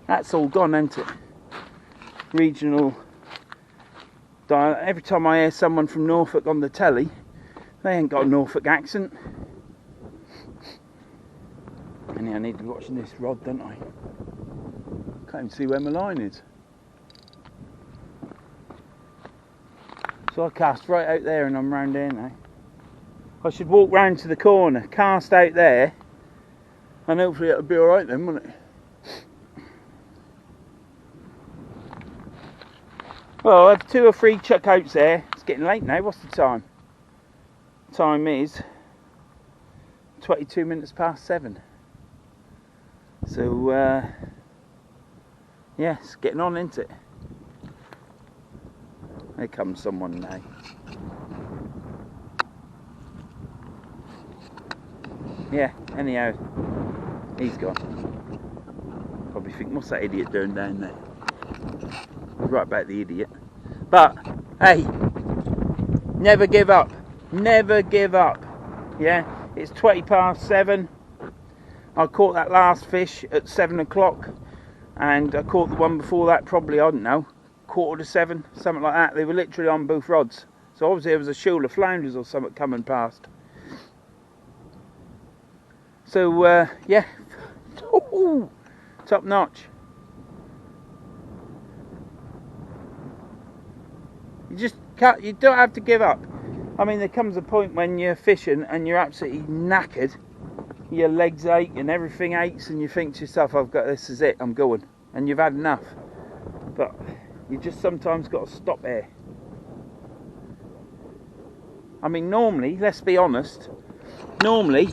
that's all gone, isn't it? Regional dialect. Every time I hear someone from Norfolk on the telly, they ain't got a Norfolk accent. Anyhow, I need to be watching this rod, don't I? Can't even see where my line is. So I cast right out there and I'm round here now. I should walk round to the corner, cast out there, and hopefully it'll be alright then, won't it? Well, I have 2 or 3 chuck outs there. It's getting late now. What's the time? Time is 22 minutes past 7. So, yeah, it's getting on, isn't it? Here comes someone now. Yeah, anyhow, he's gone. Probably think, what's that idiot doing down there? Right about the idiot. But hey, never give up. Never give up. Yeah, it's 20 past 7. I caught that last fish at 7 o'clock, and I caught the one before that probably, I don't know, 6:45, something like that. They were literally on both rods. So obviously there was a shoal of flounders or something coming past. So yeah, ooh, top notch. You don't have to give up. I mean, there comes a point when you're fishing and you're absolutely knackered, your legs ache and everything aches, and you think to yourself, I've got this, is it, I'm going, and you've had enough. But you just sometimes got to stop there. I mean, normally, let's be honest, normally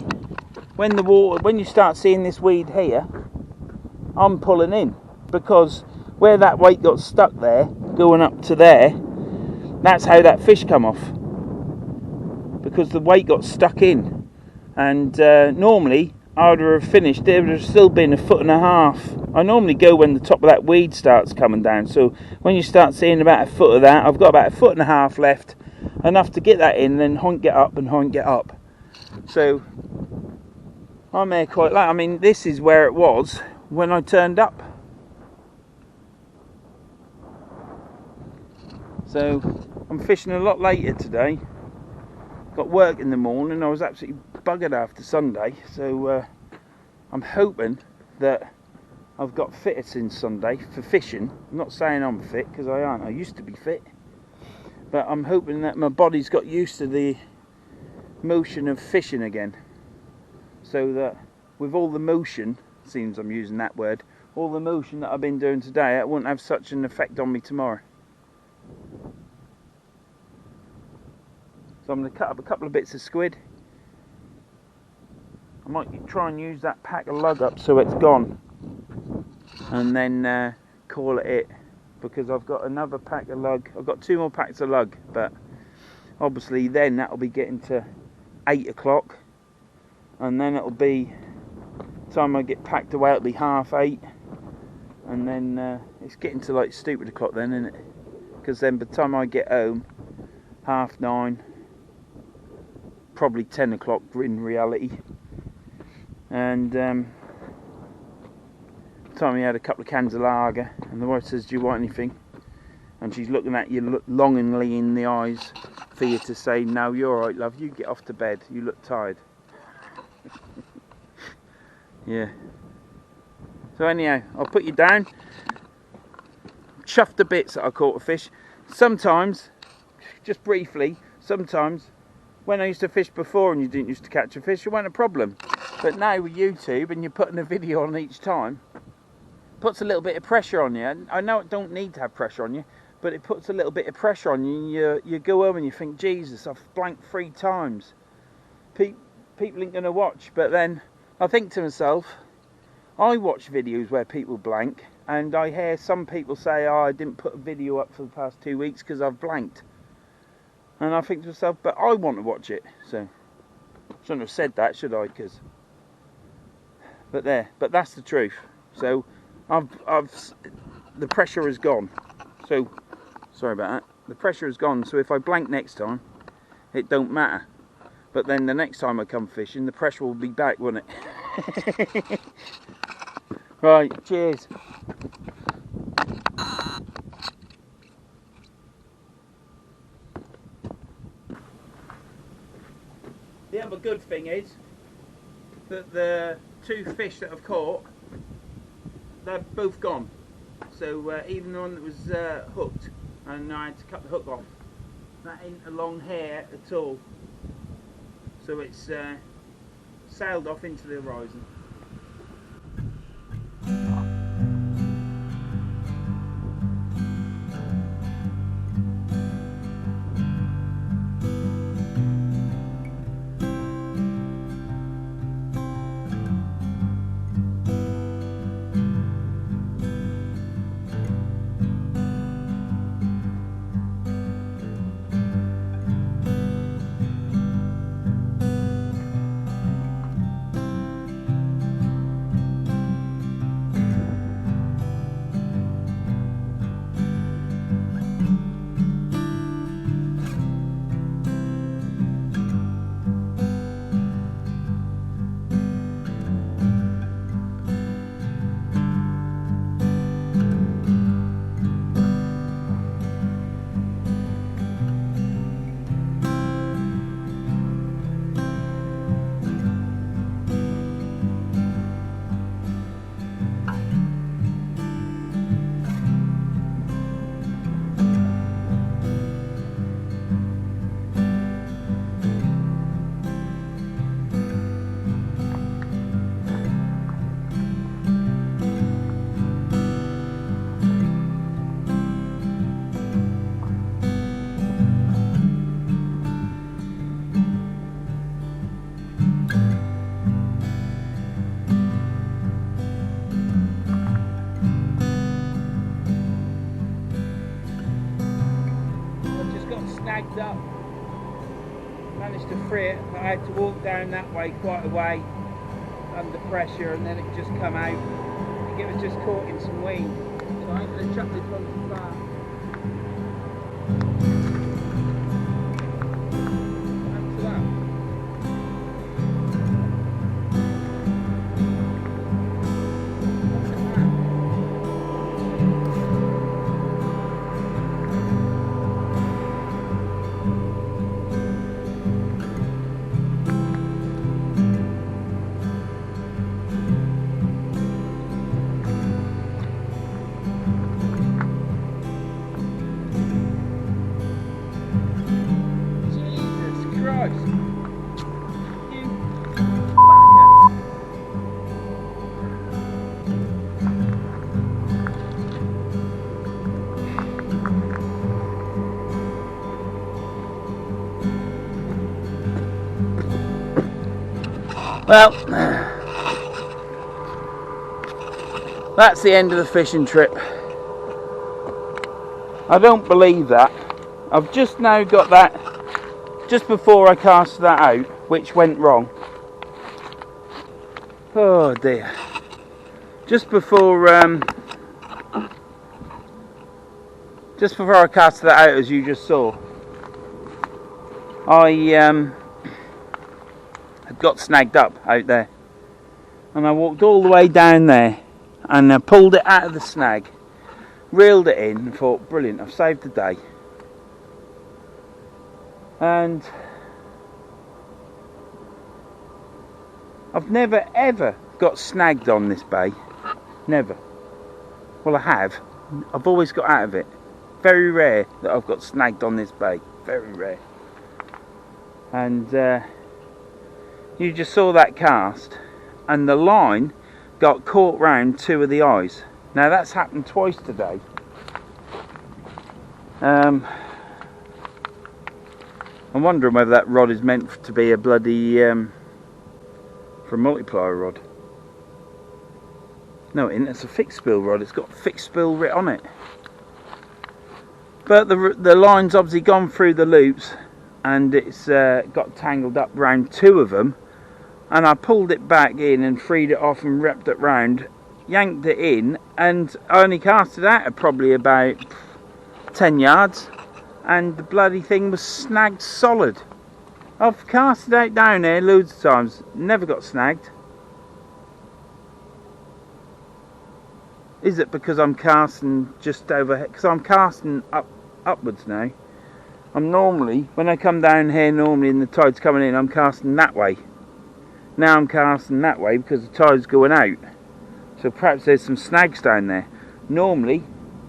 when you start seeing this weed here, I'm pulling in, because where that weight got stuck there, going up to there, that's how that fish come off, because the weight got stuck in. And normally I would have finished, there would have still been 1.5 foot. I normally go when the top of that weed starts coming down, so when you start seeing about 1 foot of that, I've got about 1.5 foot left, enough to get that in, then hoink it up and hoink it up. So I'm there quite late. I mean, this is where it was when I turned up. So I'm fishing a lot later today. Got work in the morning. I was absolutely buggered after Sunday. So I'm hoping that I've got fitter since Sunday for fishing. I'm not saying I'm fit, because I aren't. I used to be fit. But I'm hoping that my body's got used to the motion of fishing again. So that with all the motion seems I'm using that word, all the motion that I've been doing today, it wouldn't have such an effect on me tomorrow. So I'm going to cut up a couple of bits of squid. I might try and use that pack of lug up so it's gone, and then call it, because I've got another pack of lug. I've got 2 more packs of lug, but obviously then that'll be getting to 8 o'clock, and then it'll be, time I get packed away, it'll be 8:30, and then it's getting to like stupid o'clock then, isn't it? Because then by the time I get home, 9:30, probably 10 o'clock in reality. And time we had a couple of cans of lager, and the wife says, do you want anything? And she's looking at you longingly in the eyes for you to say, no, you're alright love, you get off to bed, you look tired. Yeah. So anyhow, I'll put you down. Chuffed the bits that I caught a fish. Sometimes, just briefly, sometimes when I used to fish before and you didn't used to catch a fish, it wasn't a problem. But now with YouTube and you're putting a video on each time, it puts a little bit of pressure on you. I know it don't need to have pressure on you, but it puts a little bit of pressure on you. You go home and you think, Jesus, I've blanked 3 times. People ain't going to watch. But then I think to myself, I watch videos where people blank, and I hear some people say, oh, I didn't put a video up for the past 2 weeks because I've blanked. And I think to myself, but I want to watch it. So shouldn't have said that, should I? But that's the truth. So the pressure is gone. So sorry about that. The pressure is gone. So if I blank next time, it don't matter. But then the next time I come fishing, the pressure will be back, won't it? Right. Cheers. The other good thing is that the 2 fish that I've caught, they're both gone. So even the one that was hooked, and I had to cut the hook off, that ain't along here at all. So it's sailed off into the horizon. Up, managed to free it, but I had to walk down that way quite a way under pressure, and then it just come out. I think it was just caught in some weed, so I'm going to chuck this one to the bar. Thanks for that. Well, that's the end of the fishing trip. I don't believe that. I've just now got that, just before I cast that out, which went wrong. Oh dear. Just before I cast that out, as you just saw, I had got snagged up out there. And I walked all the way down there and I pulled it out of the snag, reeled it in and thought, brilliant, I've saved the day. And I've never ever got snagged on this bay. Never. Well, I have. I've always got out of it. Very rare that I've got snagged on this bay. Very rare. And you just saw that cast, and the line got caught round two of the eyes. Now that's happened twice today. I'm wondering whether that rod is meant to be a bloody for a multiplier rod. No, it isn't. It's a fixed spill rod. It's got fixed spill writ on it. But the line's obviously gone through the loops, and it's got tangled up round two of them. And I pulled it back in and freed it off and wrapped it round, yanked it in, and I only cast it out at probably about 10 yards, and the bloody thing was snagged solid. I've cast it out down there loads of times, never got snagged. Is it because I'm casting just overhead? Because I'm casting upwards now. I'm normally, when I come down here normally and the tide's coming in, I'm casting that way. Now I'm casting that way because the tide's going out. So perhaps there's some snags down there. Normally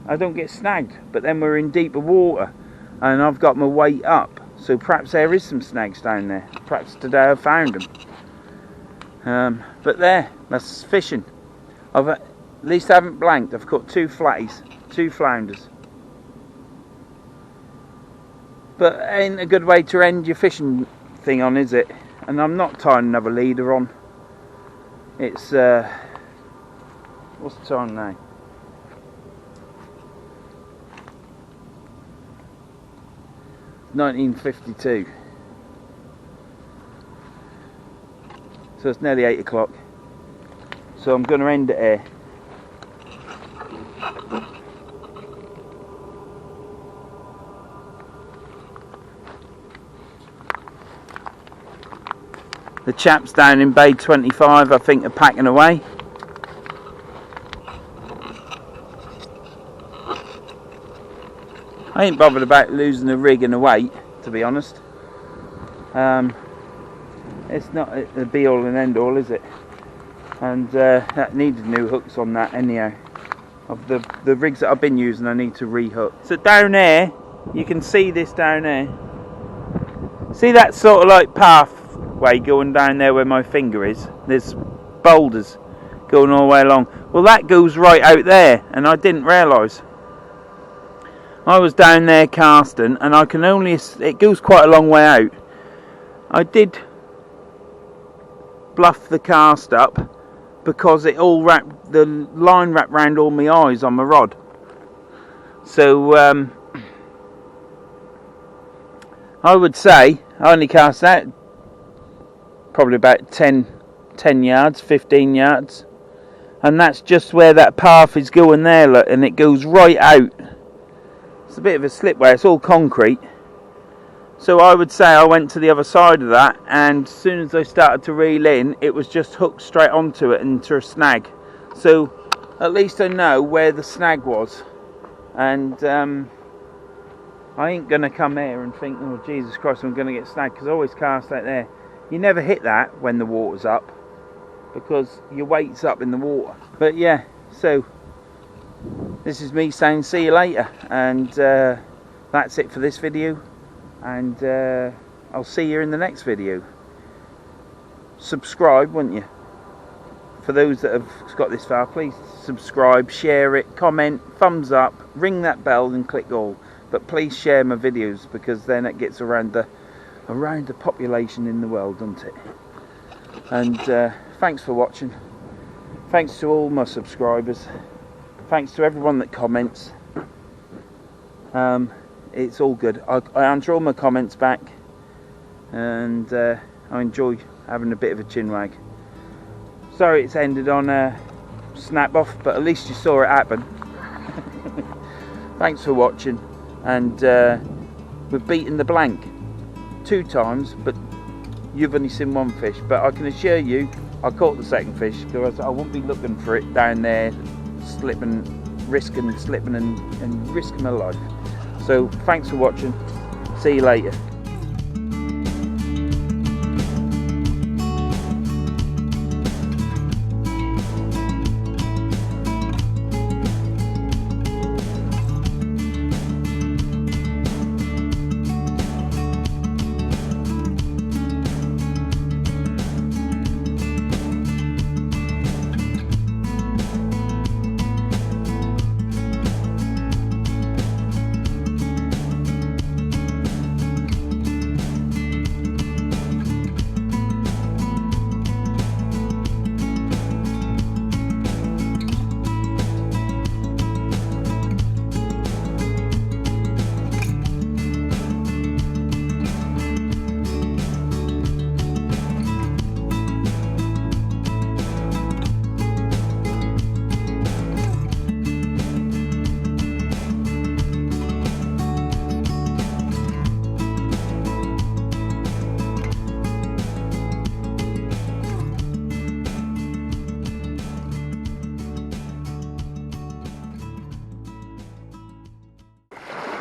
I don't get snagged, but then we're in deeper water and I've got my weight up. So perhaps there is some snags down there. Perhaps today I found them. But there, that's fishing. At least I haven't blanked. I've caught two flatties, two flounders. But ain't a good way to end your fishing thing on, is it? And I'm not tying another leader on. It's what's the time now? $19:52. So it's nearly 8 o'clock. So I'm going to end it here. The chaps down in Bay 25 I think are packing away. I ain't bothered about losing the rig and the weight, to be honest. It's not the be all and end all, is it? And that needed new hooks on that anyhow. Of the rigs that I've been using, I need to re-hook. So down there, you can see this down there. See that sort of like pathway going down there where my finger is? There's boulders going all the way along. Well, that goes right out there, and I didn't realise. I was down there casting, and I can only, it goes quite a long way out. I did bluff the cast up because it all wrapped, the line wrapped round all my eyes on my rod. So I would say I only cast that probably about 10 yards, 15 yards, and that's just where that path is going there, look, and it goes right out. It's a bit of a slipway, it's all concrete. So I would say I went to the other side of that, and as soon as I started to reel in, it was just hooked straight onto it into a snag. So at least I know where the snag was. And I ain't going to come here and think, oh Jesus Christ, I'm going to get snagged, because I always cast out there. You never hit that when the water's up, because your weight's up in the water. But yeah, so this is me saying see you later, and that's it for this video, and I'll see you in the next video. Subscribe, wouldn't you? For those that have got this far, please subscribe, share it, comment, thumbs up, ring that bell and click all. But please share my videos, because then it gets around the population in the world, doesn't it? And thanks for watching. Thanks to all my subscribers. Thanks to everyone that comments. It's all good. I answer all my comments back, and I enjoy having a bit of a chinwag. Sorry it's ended on a snap off, but at least you saw it happen. Thanks for watching, and we've beaten the blank 2 times, but you've only seen 1 fish. But I can assure you I caught the 2nd fish, because I won't be looking for it down there, risking slipping and risking my life. So thanks for watching. See you later.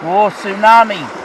Oh, tsunami!